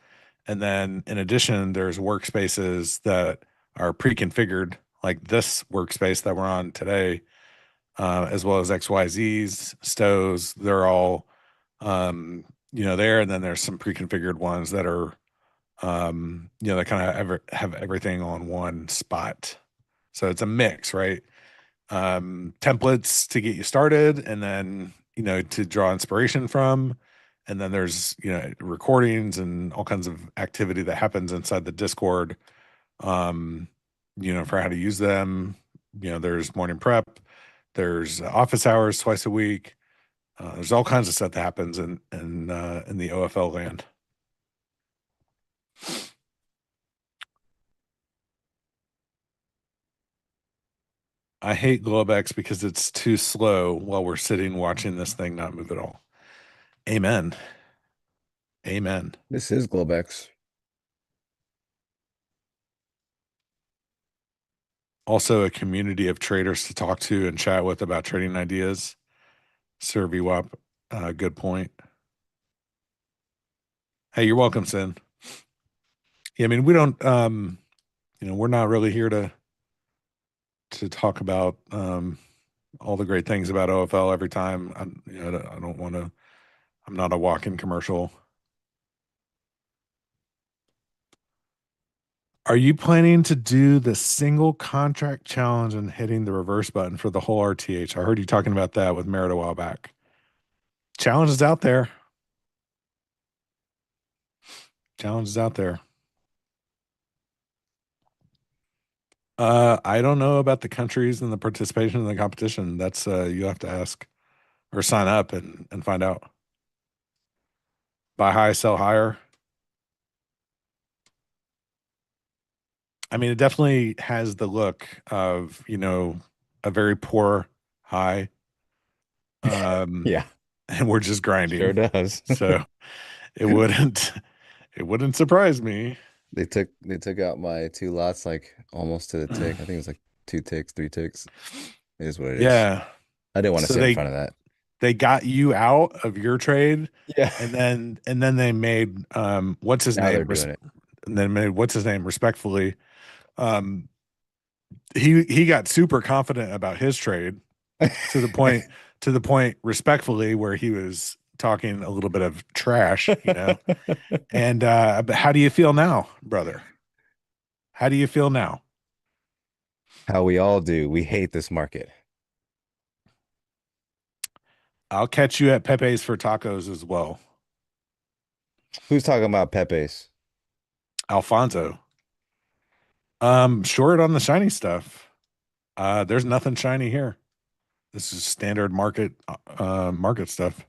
And then in addition, there's workspaces that are pre-configured, like this workspace that we're on today, as well as XYZs, stows. They're all, there. And then there's some pre-configured ones that are, that kind of have everything on one spot. So it's a mix, right? Templates to get you started, and then, to draw inspiration from. And then there's, recordings and all kinds of activity that happens inside the Discord, for how to use them. There's morning prep, there's office hours twice a week. There's all kinds of stuff that happens in the OFL land. I hate Globex because it's too slow while we're sitting watching this thing not move at all. Amen. Amen. This is Globex. Also a community of traders to talk to and chat with about trading ideas. Sir VWAP, good point. Hey, you're welcome, Sin. Yeah, I mean, we don't, we're not really here to talk about all the great things about OFL every time. I don't want to. I'm not a walk-in commercial. Are you planning to do the single contract challenge and hitting the reverse button for the whole RTH? I heard you talking about that with Merritt a while back. Challenge is out there. Challenge is out there. I don't know about the countries and the participation in the competition. That's you'll have to ask or sign up and find out. Buy high, sell higher. I mean, it definitely has the look of, a very poor high. Yeah, And we're just sure grinding. does. So it wouldn't it wouldn't surprise me. They took out my two lots like almost to the tick. I think it was like 2 ticks, 3 ticks. It is what it is. Yeah. I didn't want to So sit in front of that. they got you out of your trade, Yeah. and then they made what's his Now they're name doing it. and then made what's his name respectfully. Um he got super confident about his trade to the point respectfully where he was talking a little bit of trash. And but how do you feel now, brother? How do you feel now? How we all do. We hate this market. I'll catch you at Pepe's for tacos as well. Who's talking about Pepe's? Alfonso. Short on the shiny stuff. There's nothing shiny here. This is standard market stuff.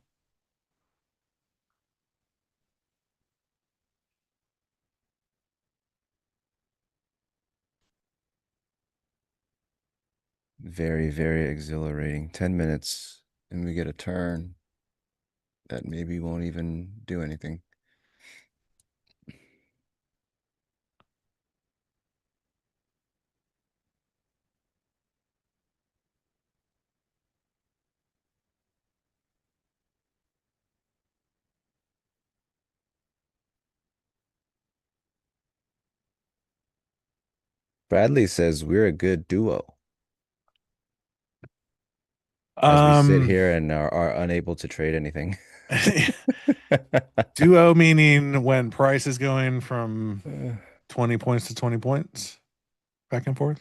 Very, very exhilarating. 10 minutes and we get a turn that maybe won't even do anything. Bradley says we're a good duo as we sit Um, here and are unable to trade anything. duo meaning when price is going from 20 points to 20 points back and forth.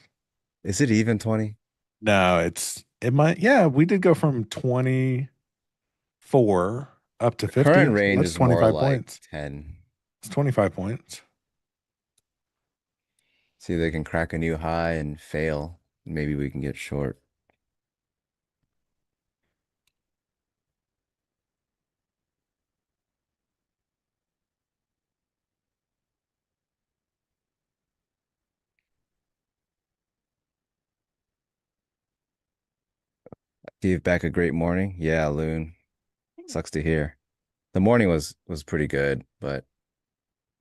Is it even 20? No, it might. Yeah, we did go from 24 up to The current 50. So range that's is more 25 like points. 10. It's 25 points. See if they can crack a new high and fail. Maybe we can get short. Give back a great morning. Yeah, Loon. Sucks to hear. The morning was pretty good, but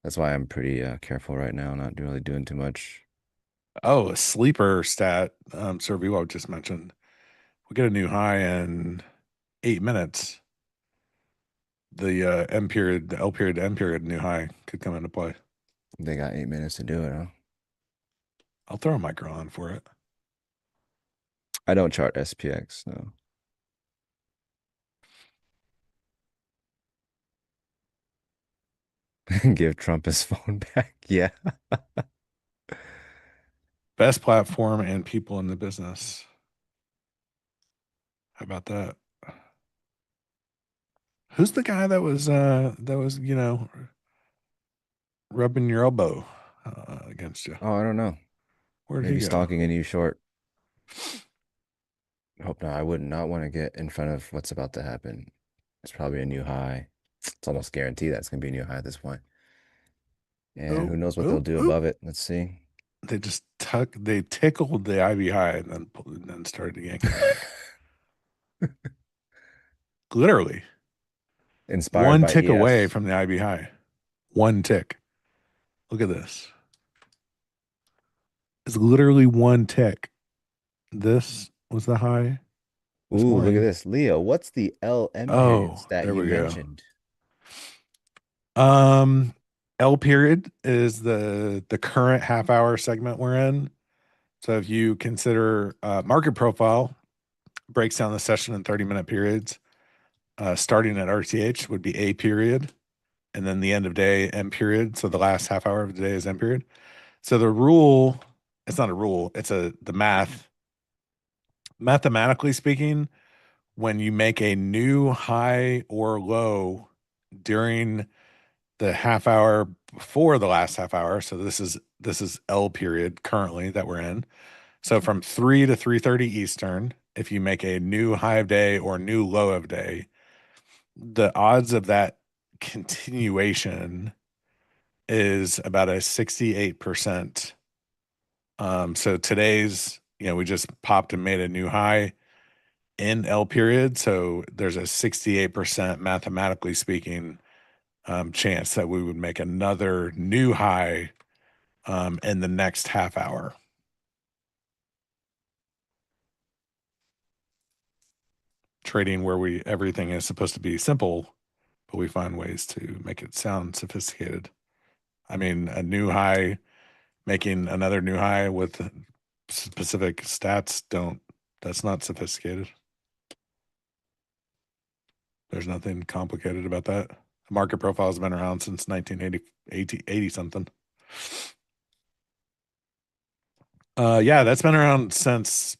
that's why I'm pretty careful right now, not really doing too much. Oh, a sleeper stat. Sir Vivo just mentioned. We get a new high in 8 minutes. The M period, the L period, M period, new high could come into play. They got 8 minutes to do it, huh? I'll throw a micro on for it. I don't chart SPX, no. Give Trump his phone back. Yeah. Best platform and people in the business. How about that? Who's the guy that was rubbing your elbow against you? Oh, I don't know. Where'd he Maybe go? stalking a new short. Hope not. I would not want to get in front of what's about to happen. It's probably a new high. It's almost guaranteed that's gonna be a new high at this point. And who Oh, knows what they'll oh, do oh. above it. Let's see. They tickled the IB high and then started yanking on it. Literally Inspired one by tick away ES. from the IB high. One tick. Look at this. It's literally one tick. This was the high this Ooh, look at morning. this. Leo, what's the LM period Oh, stat there you we go. mentioned? Um, L period is the current half hour segment we're in. So if you consider market profile breaks down the session in 30-minute periods, starting at RTH would be A period, and then the end of day M period. So the last half hour of the day is M period. So the rule, it's not a rule, it's the math. Mathematically speaking, when you make a new high or low during the half hour before the last half hour, so this is L period currently that we're in. So from 3 to 3:30 Eastern, if you make a new high of day or new low of day, the odds of that continuation is about a 68%. So today's, we just popped and made a new high in L period. So there's a 68% mathematically speaking chance that we would make another new high in the next half hour. Trading where everything is supposed to be simple, but we find ways to make it sound sophisticated. I mean, a new high, making another new high with specific stats, that's not sophisticated. There's nothing complicated about that. The market profile has been around since 1980, 80 something. Yeah, that's been around since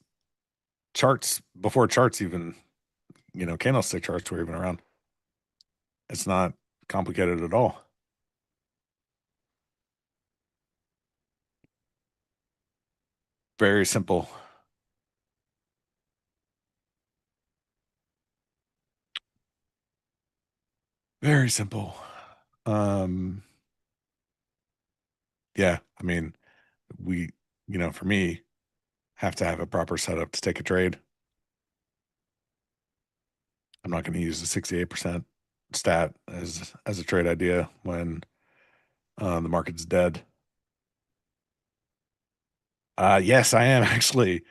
charts, before charts even, candlestick charts were even around. It's not complicated at all. Very simple. Very simple. Yeah, I mean, we, for me, have to have a proper setup to take a trade. I'm not going to use the 68% stat as a trade idea when the market's dead. Yes, I am actually.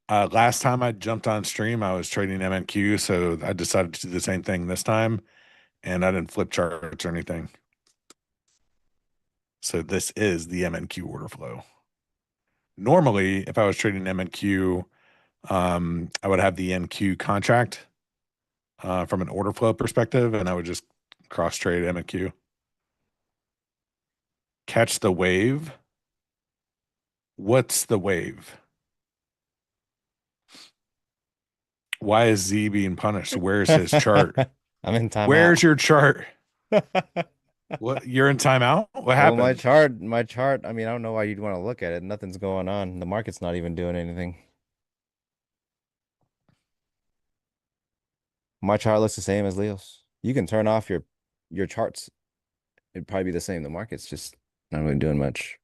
Last time I jumped on stream, I was trading MNQ, so I decided to do the same thing this time, and I didn't flip charts or anything. So this is the MNQ order flow. Normally, if I was trading MNQ, I would have the NQ contract from an order flow perspective, and I would just cross trade MNQ. Catch the wave. What's the wave? Why is Z being punished? Where's his chart? I'm in timeout. Where's your chart? What? You're in timeout? What happened? Well, my chart. I mean, I don't know why you'd want to look at it. Nothing's going on. The market's not even doing anything. My chart looks the same as Leo's. You can turn off your charts. It'd probably be the same. The market's just not really doing much.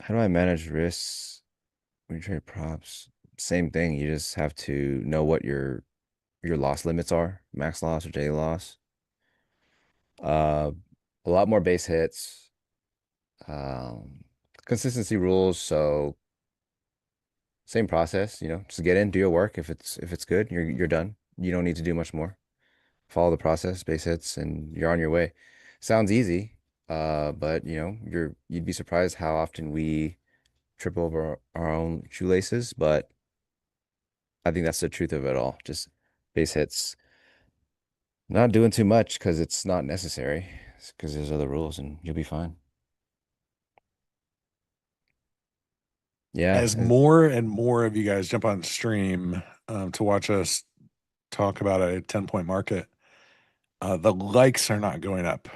How do I manage risks when you trade props? Same thing. You just have to know what your loss limits are, max loss or daily loss. A lot more base hits. Consistency rules. So same process, just get in, do your work. If it's good, you're done. You don't need to do much more. Follow the process, base hits, and you're on your way. Sounds easy, but you'd be surprised how often we trip over our own shoelaces, but I think that's the truth of it all. Just base hits. Not doing too much because it's not necessary, because there's other rules and you'll be fine. Yeah. As more and more of you guys jump on stream to watch us talk about a 10-point market, the likes are not going up.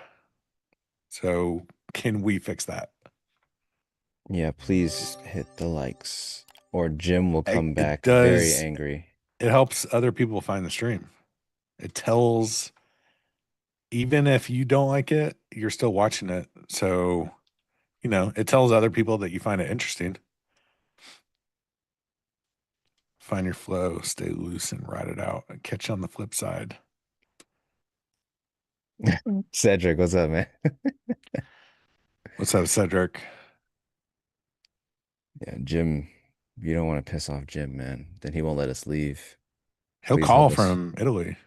So can we fix that? Yeah, please hit the likes or Jim will come It back does. very angry. It helps other people find the stream. It tells, even if you don't like it, you're still watching it. So, it tells other people that you find it interesting. Find your flow, stay loose, and ride it out. And catch you on the flip side. Cedric, what's up, man? What's up, Cedric? Yeah, Jim, you don't want to piss off Jim, man. Then he won't let us leave. He'll Please call help us. from Italy.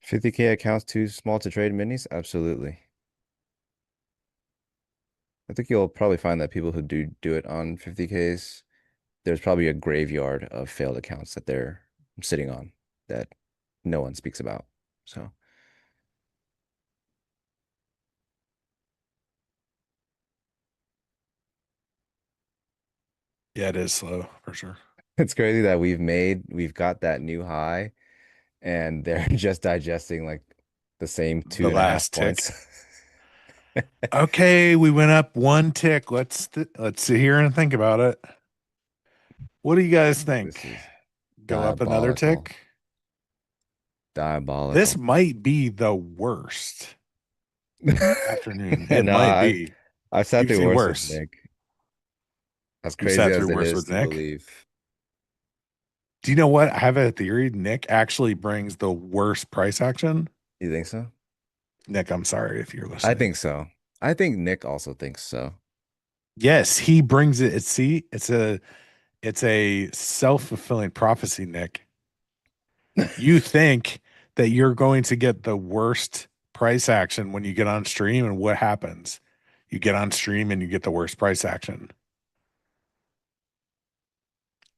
$50K accounts too small to trade minis? Absolutely. I think you'll probably find that people who do it on 50Ks, there's probably a graveyard of failed accounts that they're sitting on that no one speaks about. So Yeah, it is slow for sure. It's crazy that we've got that new high and they're just digesting like the same The 2.5 last tick. points. Okay, we went up one tick. Let's sit here and think about it. What do you guys think? This is Go up another diabolical. tick? This Diabolical. might be the worst afternoon. It No, might be. I've sat You've through seen worse with worse. Nick. As You've crazy sat as through it worse is with to Nick. believe. Do you know what? I have a theory. Nick actually brings the worst price action. You think so? Nick, I'm sorry if you're I listening. think so. I think Nick also thinks so. Yes, he brings it. See, it's a self-fulfilling prophecy, Nick. You think that you're going to get the worst price action when you get on stream, and what happens? You get on stream and you get the worst price action.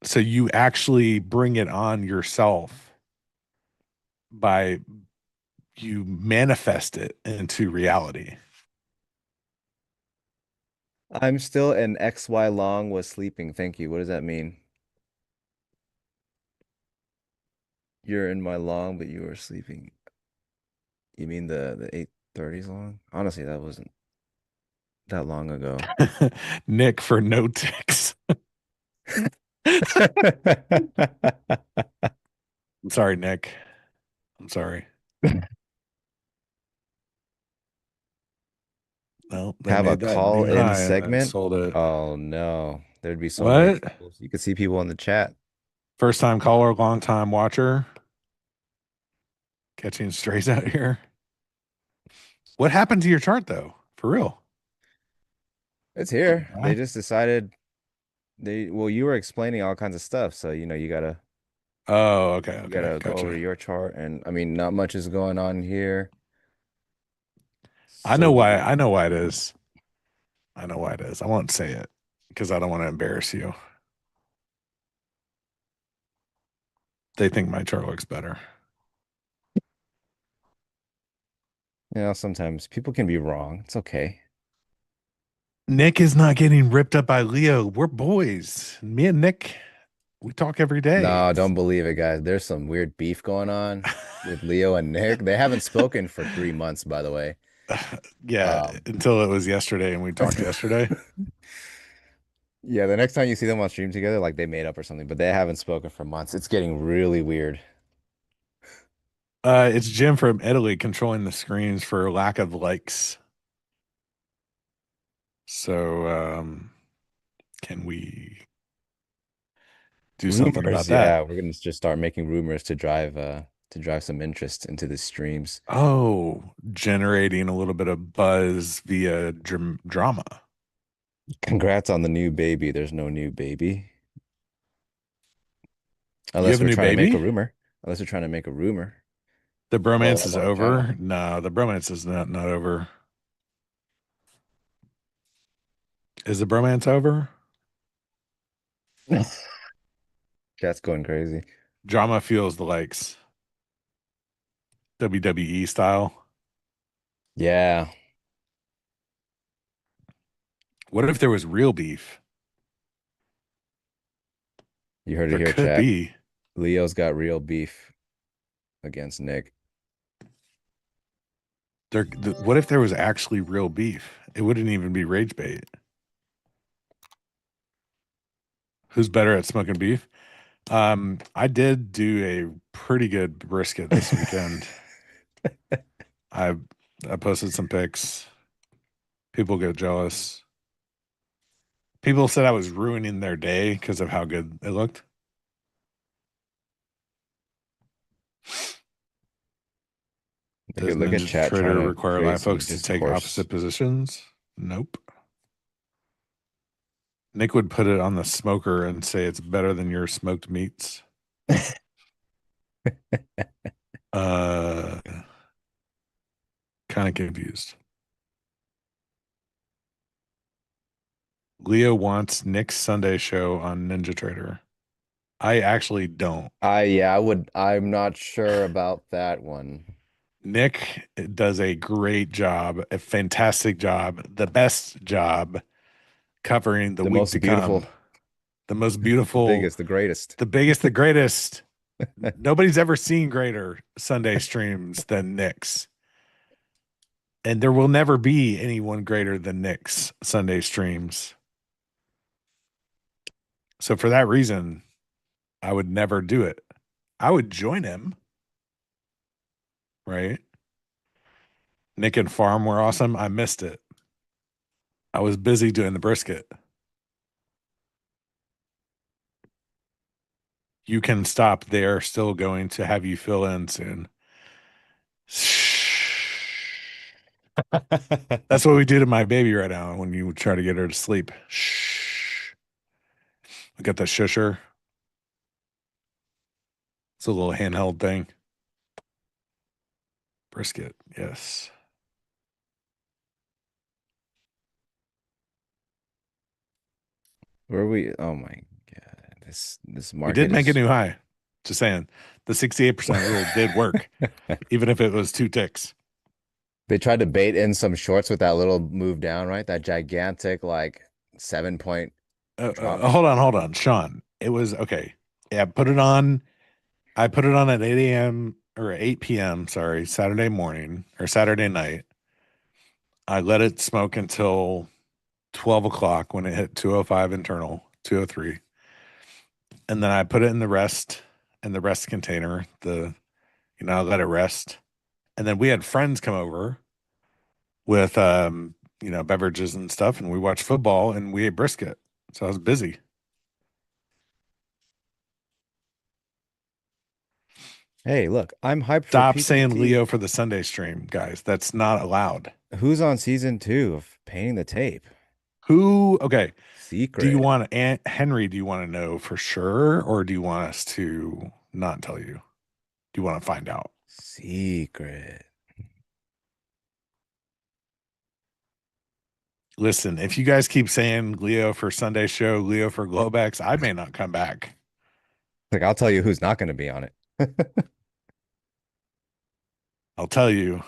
So you actually bring it on yourself by you manifest it into reality. I'm still an XY long was sleeping. Thank you. What does that mean? You're in my long, but you were sleeping. You mean the 8:30s long? Honestly, that wasn't that long ago. Nick for no ticks. I'm sorry, Nick. I'm sorry. No, they Have a made that new call-in high and then segment? sold it. Oh no. There'd be so many What? people. You could see people in the chat. First time caller, long time watcher. Catching strays out here. What happened to your chart though? For real? It's here. They Right? just decided well, you were explaining all kinds of stuff, so you gotta Oh, okay, you okay, gotta go over gotcha. to your chart and I mean not much is going on here. I know why. So I know why it is. I know why it is. I won't say it because I don't want to embarrass you. They think my chart looks better. sometimes people can be wrong. It's okay. Nick is not getting ripped up by Leo. We're boys. Me and Nick, we talk every day. No, don't believe it, guys. There's some weird beef going on with Leo and Nick. They haven't spoken for 3 months, by the way. Yeah, Um, until it was yesterday and we talked yesterday. yeah, the next time you see them on stream together, like they made up or something, but they haven't spoken for months. It's getting really weird. It's Jim from Italy controlling the screens for lack of likes. So, can we do something about Rumors, that? yeah, we're gonna just start making rumors to drive some interest into the streams. Oh, generating a little bit of buzz via drama. Congrats on the new baby. There's no new baby. You have Unless a we're new trying to make a baby? rumor. Unless we're trying to make a rumor. The Blow bromance up is our channel. over. No, the bromance is not over. Is the bromance over? Chat's going crazy. Drama feels the likes. WWE style. Yeah, What if there was real beef? you heard it There here, could chat. be. Leo's got real beef against Nick. What if there was actually real beef? It wouldn't even be rage bait. Who's better at smoking beef? I did do a pretty good brisket this weekend. I I posted some pics. People get jealous. People said I was ruining their day because of how good it looked. Does Look at chat trying NinjaTrader to require create live some folks to take discourse. opposite positions? Nope. Nick would put it on the smoker and say it's better than your smoked meats. Uh, kind of confused. Leo wants Nick's Sunday show on NinjaTrader. I actually don't. I'm not sure about that one. Nick does a great job, a fantastic job, the best job covering the The week most to beautiful. come. The most beautiful, Biggest, the greatest. the biggest, the greatest. Nobody's ever seen greater Sunday streams than Nick's. And there will never be anyone greater than Nick's Sunday streams. So for that reason, I would never do it. I would join him. Right? Nick and Farm were awesome. I missed it. I was busy doing the brisket. You can stop. They are still going to have you fill in soon. That's what we do to my baby right now when you try to get her to sleep. Shh. We got the shusher. It's a little handheld thing. Brisket, yes. Where are we? Oh my god, this We market did make a is. new high. Just saying. The 68% rule did work, even if it was 2 ticks. They tried to bait in some shorts with that little move down, right? That gigantic like 7 point drop. Hold on, Sean. It was okay. Yeah, put it on. I put it on at 8 a.m. or 8 p.m. Sorry, Saturday morning or Saturday night. I let it smoke until 12 o'clock when it hit 205 internal, 203. And then I put it in the rest container. I let it rest. And then we had friends come over with beverages and stuff, and we watched football and we ate brisket. So I was busy. Hey, look, I'm hyped for Stop saying PPT. Leo for the Sunday stream, guys. That's not allowed. Who's on season 2 of Painting the Tape? Who? Okay. Secret. Do you want Henry? Do you want to know for sure, or do you want us to not tell you? Do you want to find out? Secret. Listen, if you guys keep saying Leo for Sunday show, Leo for Globex, I may not come back. Like, I'll tell you who's not going to be on it. I'll tell you.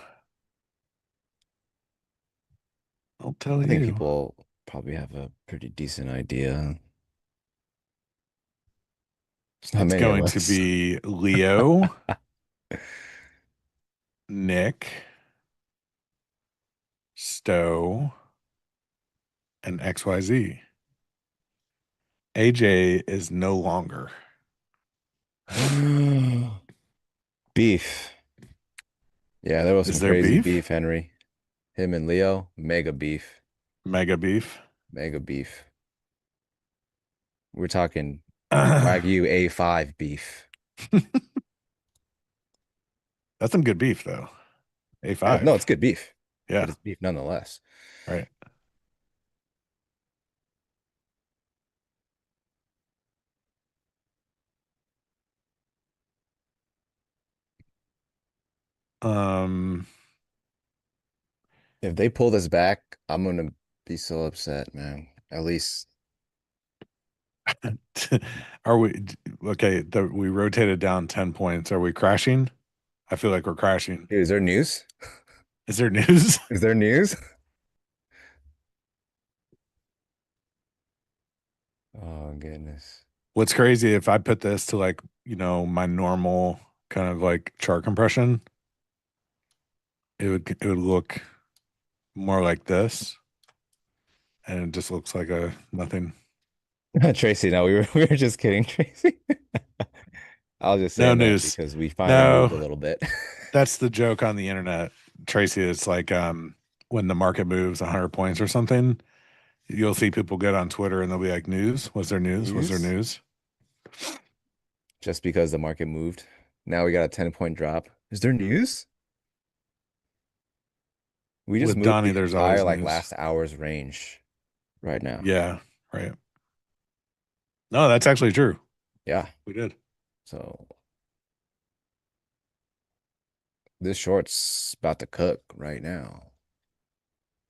I'll tell I you. think people probably have a pretty decent idea. It's not It's many of going to us. be Leo, Nick, Stowe, and XYZ. AJ is no longer. Beef. Yeah, there was Is some there crazy beef? beef, Henry. Him and Leo, mega beef. Mega beef. Mega beef. We're talking Wagyu A5 beef. That's some good beef, though. A5. No, it's good beef. Yeah. But it's beef nonetheless. Right. If they pull this back, I'm gonna be so upset, man. At least Are we okay? We rotated down 10 points. Are we crashing? I feel like we're crashing. Dude, is there news? Is there news? Is there news? Oh goodness. What's crazy if I put this to like, my normal kind of like chart compression, it would look more like this. And it just looks like a nothing. Tracy, no, we were just kidding, Tracy. I was just No saying that news. because we finally moved a No, little bit. that's the joke on the internet, Tracy. It's like when the market moves 100 points or something, you'll see people get on Twitter and they'll be like, "News? Was there news? Was there news?" Just because the market moved. Now we got a 10-point drop. Is there news? We just With moved Donnie, the there's entire always like news. last hour's range right now. Yeah, right. No, that's actually true. Yeah. We did. So this short's about to cook right now.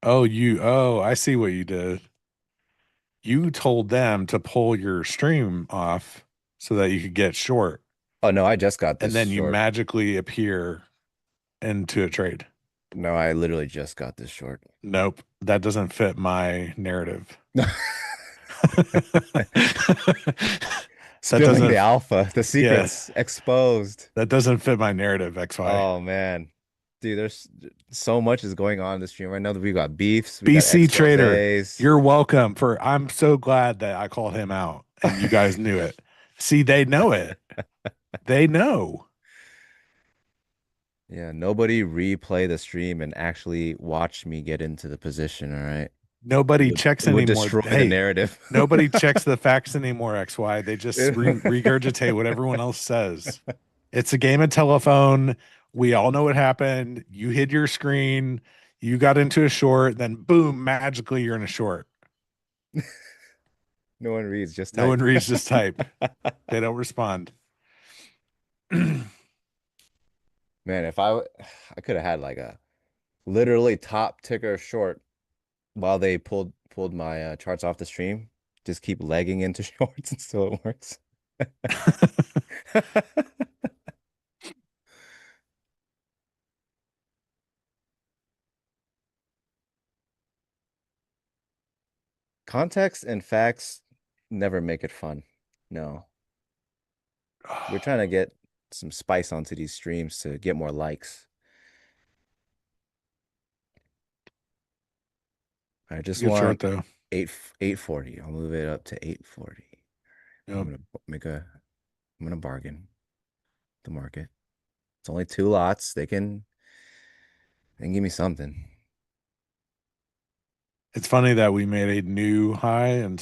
Oh, I see what you did. You told them to pull your stream off so that you could get short, Oh no, I just got this and then you short. magically appear into a trade. No, I literally just got this short. Nope, that doesn't fit my narrative. That Spilling the doesn't, alpha, the yeah, secrets exposed. that doesn't fit my narrative, XY. Oh man. Dude, there's so much is going on in the stream right now. We've got beefs, we got BC Trader, exposés. you're welcome for, I'm so glad that I called him out and you guys knew it. See, they know it. They know. Yeah, nobody replay the stream and actually watch me get into the position, all right? Nobody checks It would anymore. destroy the Hey, narrative. nobody checks the facts anymore, XY. They just It- regurgitate what everyone else says. It's a game of telephone. We all know what happened. You hid your screen. You got into a short. Then boom, magically you're in a short. No one reads, just No one type. reads, just type. They don't respond. Man, if I could have had like a literally top ticker short while they pulled my charts off the stream. Just keep legging into shorts until it works. Context and facts never make it fun. No. We're trying to get some spice onto these streams to get more likes. I just Good short want though. 840. I'll move it up to 840. Yep. I'm gonna bargain the market. It's only 2 lots. They can give me something. It's funny that we made a new high and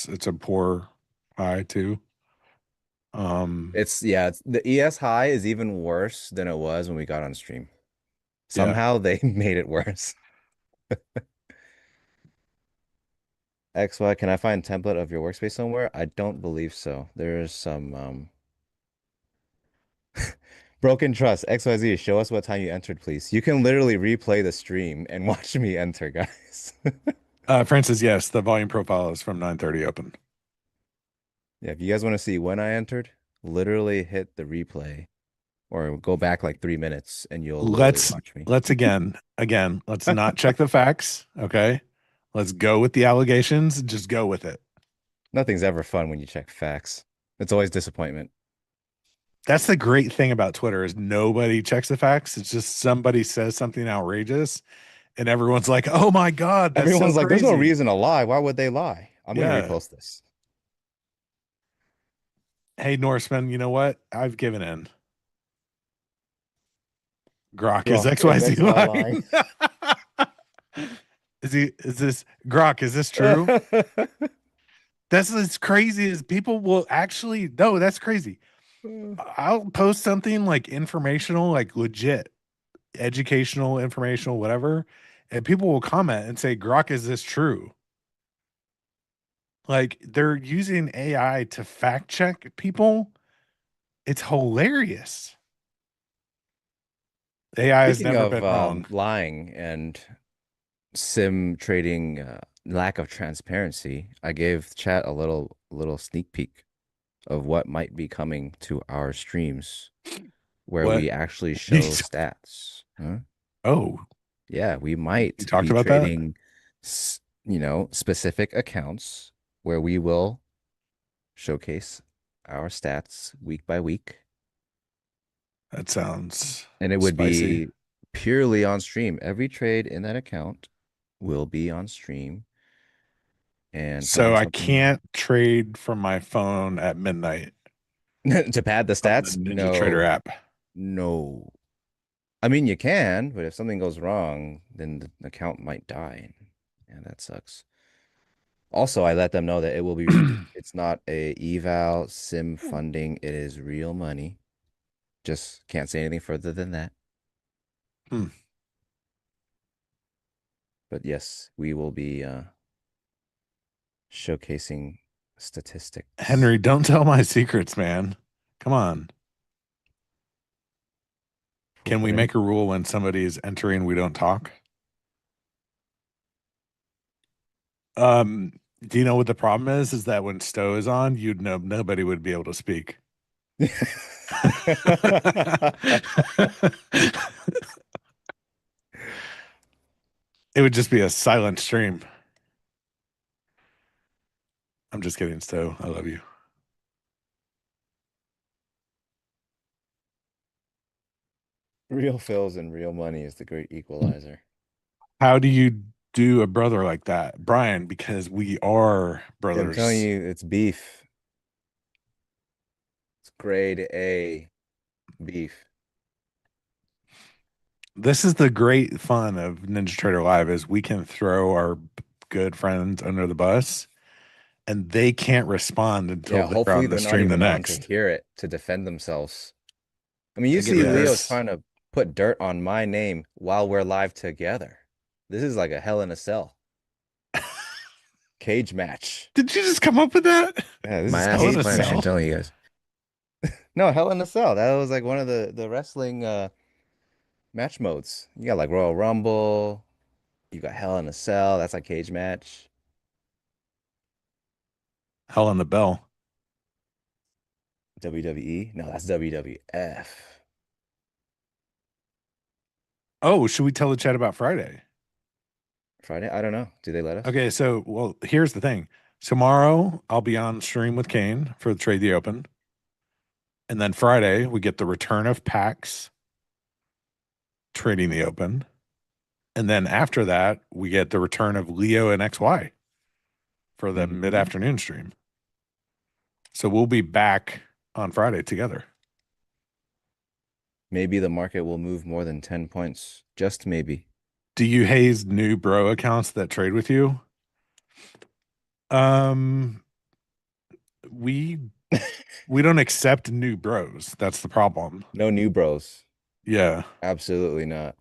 it's a poor high too. It's the ES high is even worse than it was when we got on stream. Yeah. Somehow they made it worse. XY, can I find template of your workspace somewhere? I don't believe so. There's some broken trust. XYZ, show us what time you entered, please. You can literally replay the stream and watch me enter, guys. Francis, yes, the volume profile is from 9:30 open. Yeah, if you guys want to see when I entered, literally hit the replay or go back like 3 minutes and you'll literally watch me. Let's again, let's not check the facts. Okay. Let's go with the allegations. Just go with it. Nothing's ever fun when you check facts. It's always disappointment. That's the great thing about Twitter is nobody checks the facts. It's just somebody says something outrageous and everyone's like, oh my God, that's Everyone's so like, there's no crazy. reason to lie. Why would they lie? I'm gonna Yeah. repost this. Hey, Norseman, you know what? I've given in. Grok is XYZ lying. Is this Grok? Is this true? That's as crazy as people will actually. No, that's crazy. I'll post something like informational, like legit, educational, informational, whatever, and people will comment and say, Grok, is this true? Like they're using AI to fact check people. It's hilarious. AI has Speaking never of been wrong. lying and sim trading lack of transparency, I gave chat a little sneak peek of what might be coming to our streams where What? we actually show stats. Huh? Oh, Yeah, we you might talked be about that? trading specific accounts where we will showcase our stats week by week. That sounds And it would spicy. be purely on stream. Every trade in that account will be on stream. And So I something can't trade from my phone at midnight to pad the on the stats? NinjaTrader app. No. I mean, you can, but if something goes wrong, then the account might die. And that sucks. Also, I let them know that it will be it's not a eval sim funding, it is real money. Just can't say anything further than that. Hmm. But yes, we will be showcasing statistics. Henry, don't tell my secrets, man. Come on. Can we make a rule when somebody is entering, we don't talk? Do you know what the problem is? Is that when Stowe is on, you'd know nobody would be able to speak. It would just be a silent stream. just kidding, Sto. I love you. Real fills and real money is the great equalizer. How do you do a brother like that, Brian? Because we are Yeah, I'm brothers. telling you, it's beef. It's grade A beef. This is the great fun of NinjaTrader Live is we can throw our good friends under the bus and they can't respond until Yeah, they're hopefully on the they're not stream the even on to next. hear it to defend themselves. I mean, you I get see rid of Leo this. trying to put dirt on my name while we're live together. This is like a Hell in a Cell cage match. Did you just come up with that? Yeah, this My is ass Hell in is a cage clenched, I'm Cell? match. telling you guys. No, Hell in a Cell. That was like one of the wrestling match modes. You got like Royal Rumble. You got Hell in a Cell. That's like cage match. Hell in the Bell. WWE. No, that's WWF. Oh, should we tell the chat about Friday? Friday? I don't know. Do they let us? Okay, so well, here's the thing. Tomorrow I'll be on stream with Kane for the Trade the Open. And then Friday we get the return of PAX trading the open. And then after that, we get the return of Leo and XY for the Mhm. mid-afternoon stream. So we'll be back on Friday together. Maybe the market will move more than 10 points. Just maybe. Do you haze new bro accounts that trade with you? We don't accept new bros. That's the problem. No new bros. Yeah. Absolutely not.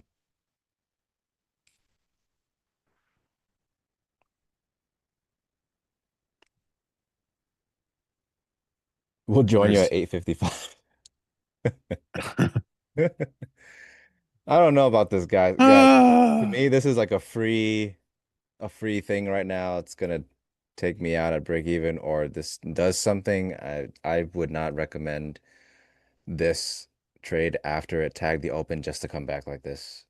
We'll join you There's at 8:55. I don't know about this guy. Yeah, to me, this is like a free thing right now. It's gonna take me out at break even, or this does something. I would not recommend this trade after it tagged the open just to come back like this.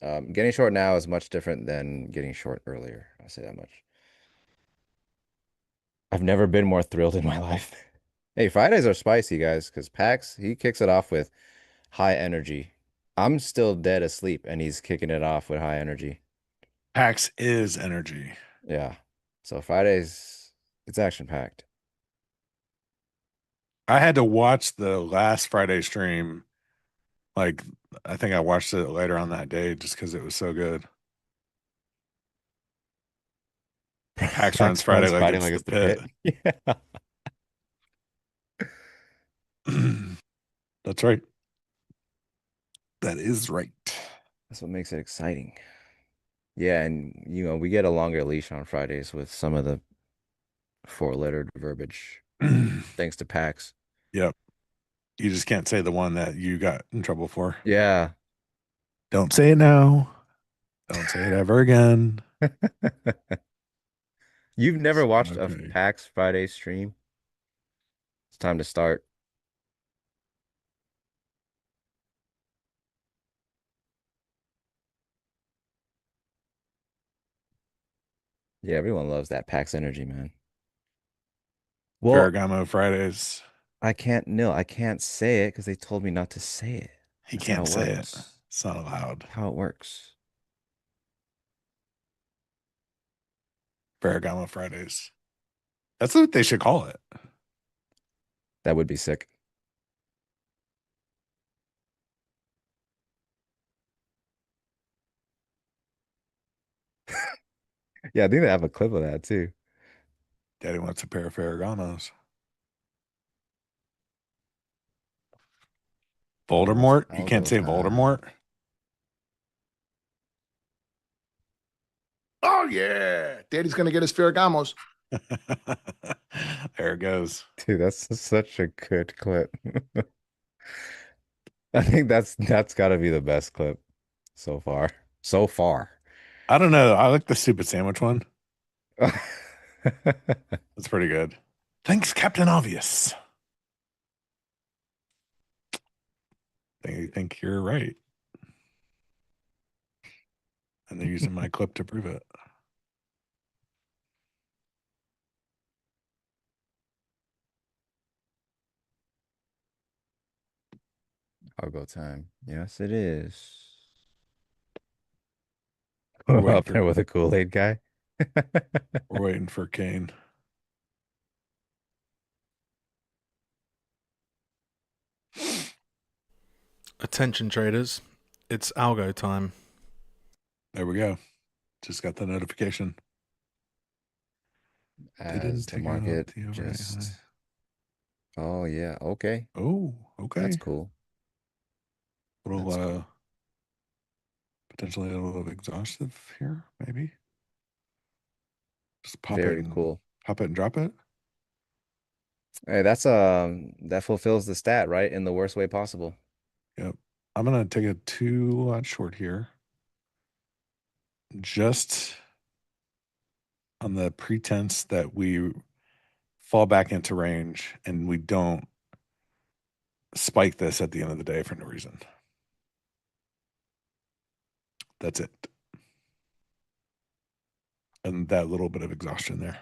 Getting short now is much different than getting short earlier. I'll say that much. I've never been more thrilled in my life. Hey, Fridays are spicy, guys, because Pax, he kicks it off with high energy. I'm still dead asleep, and he's kicking it off with high energy. PAX is energy. Yeah. So Fridays, it's action packed. I had to watch the last Friday stream. Like, I think I watched it later on that day just because it was so good. PAX runs Friday like it's the pit. Yeah. That's right. That is right. That's what makes it exciting. Yeah, and we get a longer leash on Fridays with some of the four-lettered verbiage, thanks to PAX. Yep. You just can't say the one that you got in trouble for. Yeah. Don't say it now. Don't say it ever again. You've never watched a Okay. PAX Friday stream? It's time to start. Yeah, everyone loves that PAX energy, man. Well, Ferragamo Fridays. I can't say it because they told me not to say it. He That's how can't it say it. works. It's not allowed. How it works. Ferragamo Fridays. That's what they should call it. That would be sick. Yeah, I think they have a clip of that too. Daddy wants a pair of Ferragamos. Voldemort? You can't Algo say time. Voldemort? Oh, yeah. Daddy's going to get his Ferragamos. There it goes. Dude, that's such a good clip. I think that's got to be the best clip so far. So far. I don't know. I like the stupid sandwich one. That's pretty good. Thanks, Captain Obvious. They think you're right. And they're using my clip to prove it. Algo time. Yes, it is. We're waiting Up there for with a Kool-Aid guy. we're waiting for Kane. Attention traders, it's algo time. There we go. Just got the notification. They As didn't the take out market the overnight just. high. Oh yeah. Okay. Oh, okay. That's cool. Little That's cool. potentially a little exhaustive here, maybe. Just Very cool. pop it and drop it. Hey, that's that fulfills the stat, right? In the worst way possible. Yep. I'm gonna take a 2-lot short here. Just on the pretense that we fall back into range and we don't spike this at the end of the day for no reason. That's it. And that little bit of exhaustion there.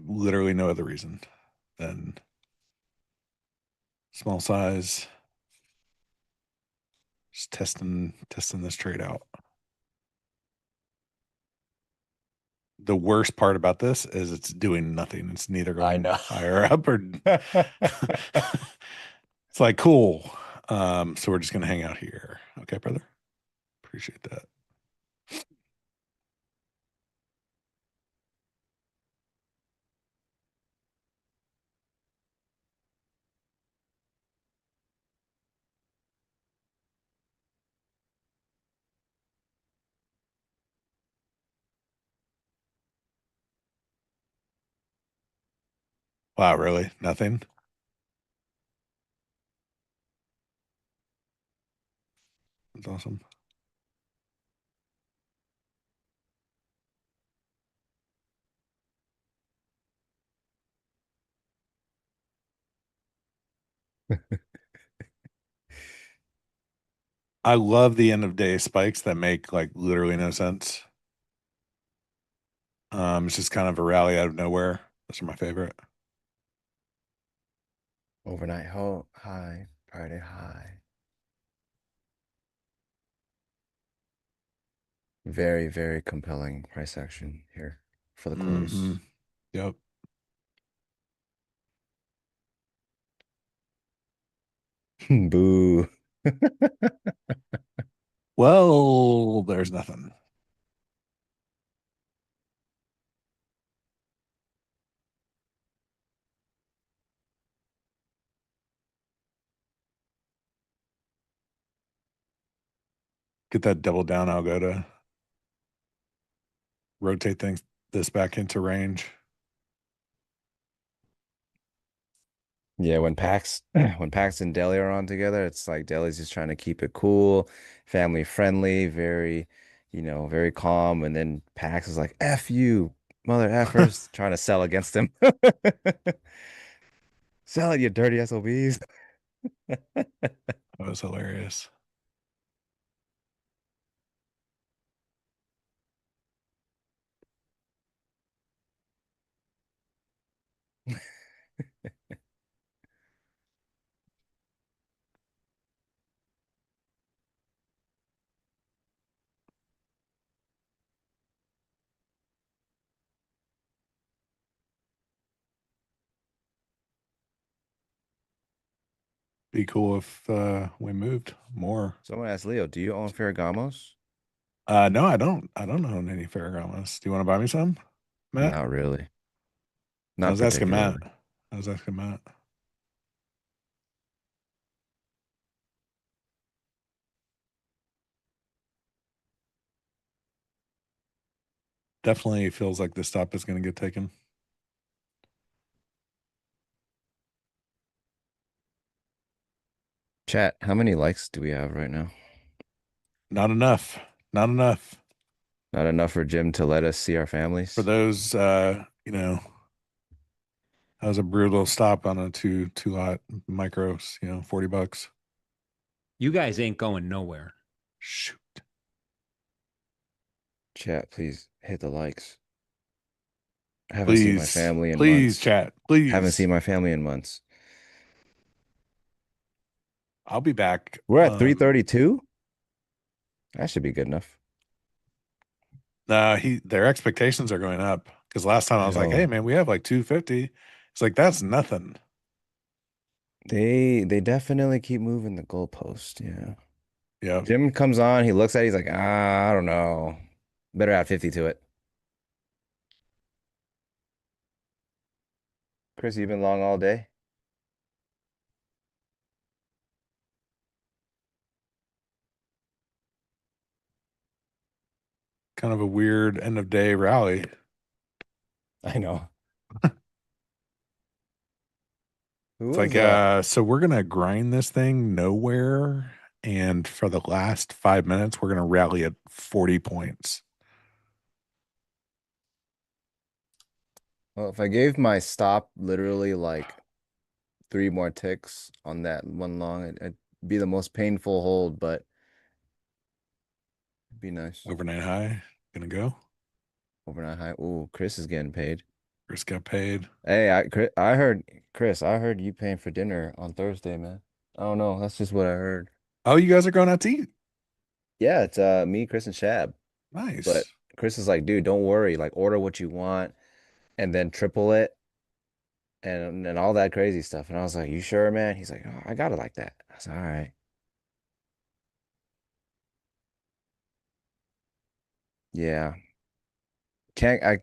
Literally no other reason than small size. Just testing this trade out. The worst part about this is it's doing nothing. It's neither going higher up or it's like cool. So we're just gonna hang out here. Okay, brother. Appreciate that. Wow, really? Nothing? That's awesome. I love the end of day spikes that make like literally no sense. It's just kind of a rally out of nowhere. Those are my favorite. Overnight high, Friday high. Very, very compelling price action here for the close. Mhm. Yep. Boo. Well, there's nothing. Get that double down. I'll go to rotate this back into range. Yeah, when Pax when Pax and Deli are on together, it's like Deli's just trying to keep it cool, family friendly, very, very calm. And then Pax is like, F you, mother effers, trying to sell against him. Sell it, you dirty SOBs. That was hilarious. Be cool if we moved more. Someone asked Leo, do you own Ferragamos? No, I don't. I don't own any Ferragamos. Do you want to buy me some, Matt? Not really. I Not was asking Matt. particularly. I was asking Matt. Definitely feels like this stop is going to get taken. Chat, how many likes do we have right now? Not enough. Not enough. Not enough for Jim to let us see our families. For those, that was a brutal stop on a two lot micros, $40. You guys ain't going nowhere. Shoot. Chat, please hit the likes. I haven't seen my Please, family in please, months. chat. Please. Haven't seen my family in months. I'll be back. We're at 332. That should be good enough. Their expectations are going up because last time I was like, know. hey man, we have like 250. It's like that's nothing. They definitely keep moving the goalpost. Yeah. Yeah. Jim comes on, he looks at it, he's like, I don't know. Better add 50 to it. Chris, you've been long all day? Kind of a weird end of day rally. I know. Who It's was like, so we're gonna grind this thing nowhere, and for the last 5 minutes, we're gonna rally at 40 points. well, if I gave my stop literally like 3 more ticks on that one long, it'd be the most painful hold, but it'd be nice. Overnight high, gonna go. Overnight high. Ooh, Chris is getting paid. Chris got paid. Hey, I heard Chris, I heard you paying for dinner on Thursday, man. I don't know. That's just what I heard. Oh, you guys are going out to eat. Yeah, it's me, Chris, and Shab. Nice. But Chris is like, dude, don't worry. Like, order what you want and then triple it and all that crazy stuff. And I was like, you sure, man? He's like, oh, I got it like that. I was like, all right. Yeah.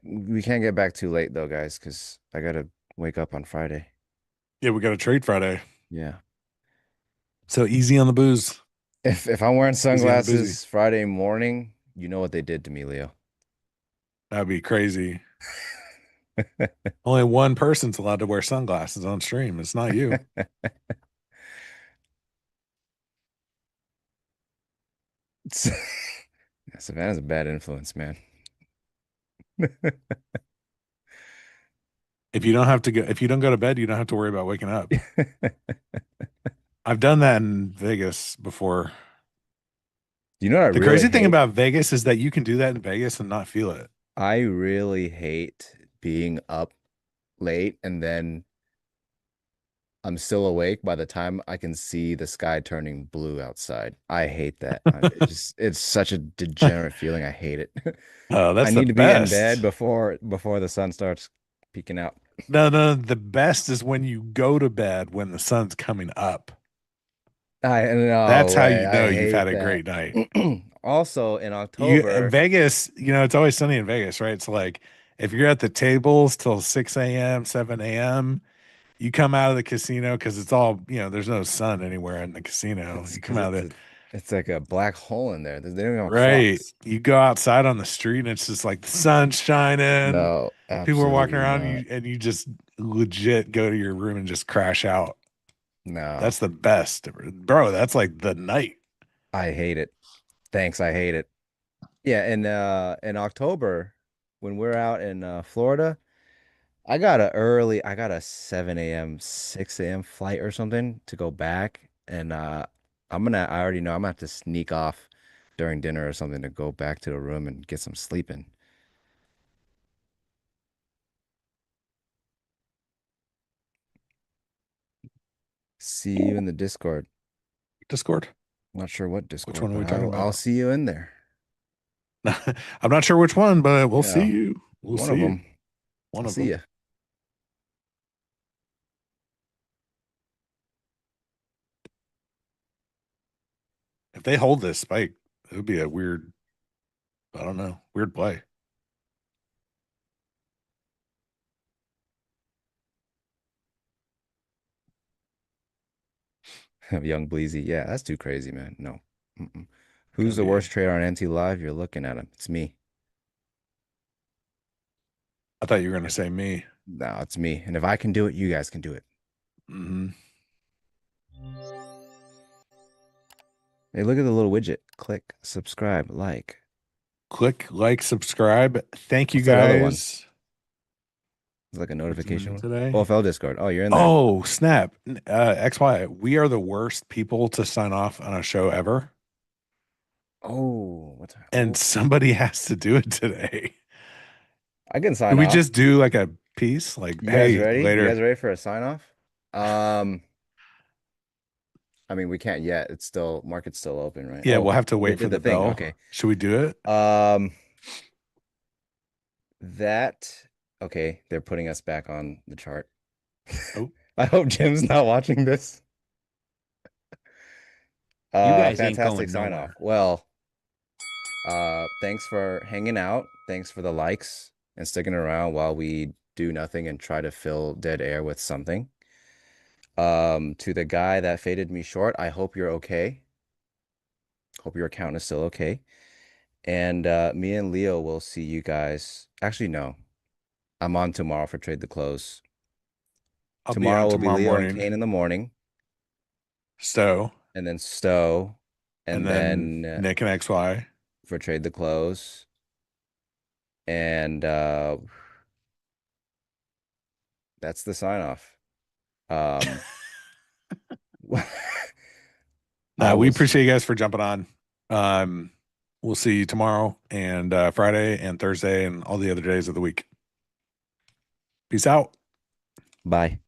We can't get back too late though, guys, because I gotta wake up on Friday. Yeah, we got a trade Friday. Yeah. So easy on the booze. If I'm wearing Easy on the boozy. sunglasses Friday morning, you know what they did to me, Leo. That'd be crazy. Only one person's allowed to wear sunglasses on stream. It's not you. Savannah's a bad influence, man. If you don't go to bed, you don't have to worry about waking up. I've done that in Vegas before. You know what I The really crazy thing hate? about Vegas is that you can do that in Vegas and not feel it. I really hate being up late and then I'm still awake by the time I can see the sky turning blue outside. I hate that. It's such a degenerate feeling. I hate it. Oh, I that's the need to be in best. bed before the sun starts peeking out. No, the best is when you go to bed when the sun's coming up. I know. That's how you know I you've hate had a that. great night. Also in In October, Vegas, it's always sunny in Vegas, right? So like if you're at the tables till 6 a.m., 7 a.m., you come out of the casino because it's all, there's no sun anywhere in the casino. it's You come because out of it, it's like a black hole in there. They don't even have right? clocks. You go outside on the street and it's just like the sun's shining. No, People are walking absolutely around not. and you just legit go to your room and just crash out. No, That's the best, bro. That's like the night. I hate it. Thanks, I hate it. Yeah, and in October when we're out in Florida, I got a 7 a.m., 6 a.m. flight or something to go back. And I already know I'm gonna have to sneak off during dinner or something to go back to the room and get some sleep in. See you in the Discord. Discord. Not sure what Which Discord, one are we but talking I'll about? see you in there. I'm not sure which one, but we'll Yeah, see you. We'll one see of you. them. One I'll of see them. you. If they hold this spike, it would be a weird, I don't know, weird play. Young Bleezy. Yeah, that's too crazy, man. No. Mm-mm. Who's Gonna the be worst trader on NT Live? You're looking at him. It's me. I thought you were gonna say me. No, it's me. And if I can do it, you guys can do it. Mm-hmm. Hey, look at the little widget. Click, subscribe, like. Click, like, subscribe. Thank you What's that other one? guys. It's like a What's notification new one. today? OFL Discord. Oh, you're in there. Oh, snap. XY, we are the worst people to sign off on a show ever. Oh, what's And somebody has to do it today. I can sign Do we off. just do like a piece? Like, You guys hey, ready? later. You guys ready for a sign off? I mean, we can't yet. It's still market's still open, right? Yeah, Oh, we'll have to they wait for did the thing. bell. Okay. Should we do it? Okay, they're putting us back on the chart. Oh. I hope Jim's not watching this. guys ain't Fantastic going sign nowhere. off. Well, thanks for hanging out. Thanks for the likes and sticking around while we do nothing and try to fill dead air with something. To the guy that faded me short, I hope you're okay. Hope your account is still okay. And me and Leo will see you guys. Actually, no. I'm on tomorrow for Trade the Close. I'll Tomorrow be on will be tomorrow Leo and morning. Kane in the morning, So, and then Stowe, and and then then Nick and XY. for Trade the Close. And that's the sign off. We appreciate you guys for jumping on. We'll see you tomorrow and Friday and Thursday and all the other days of the week. Peace out. Bye.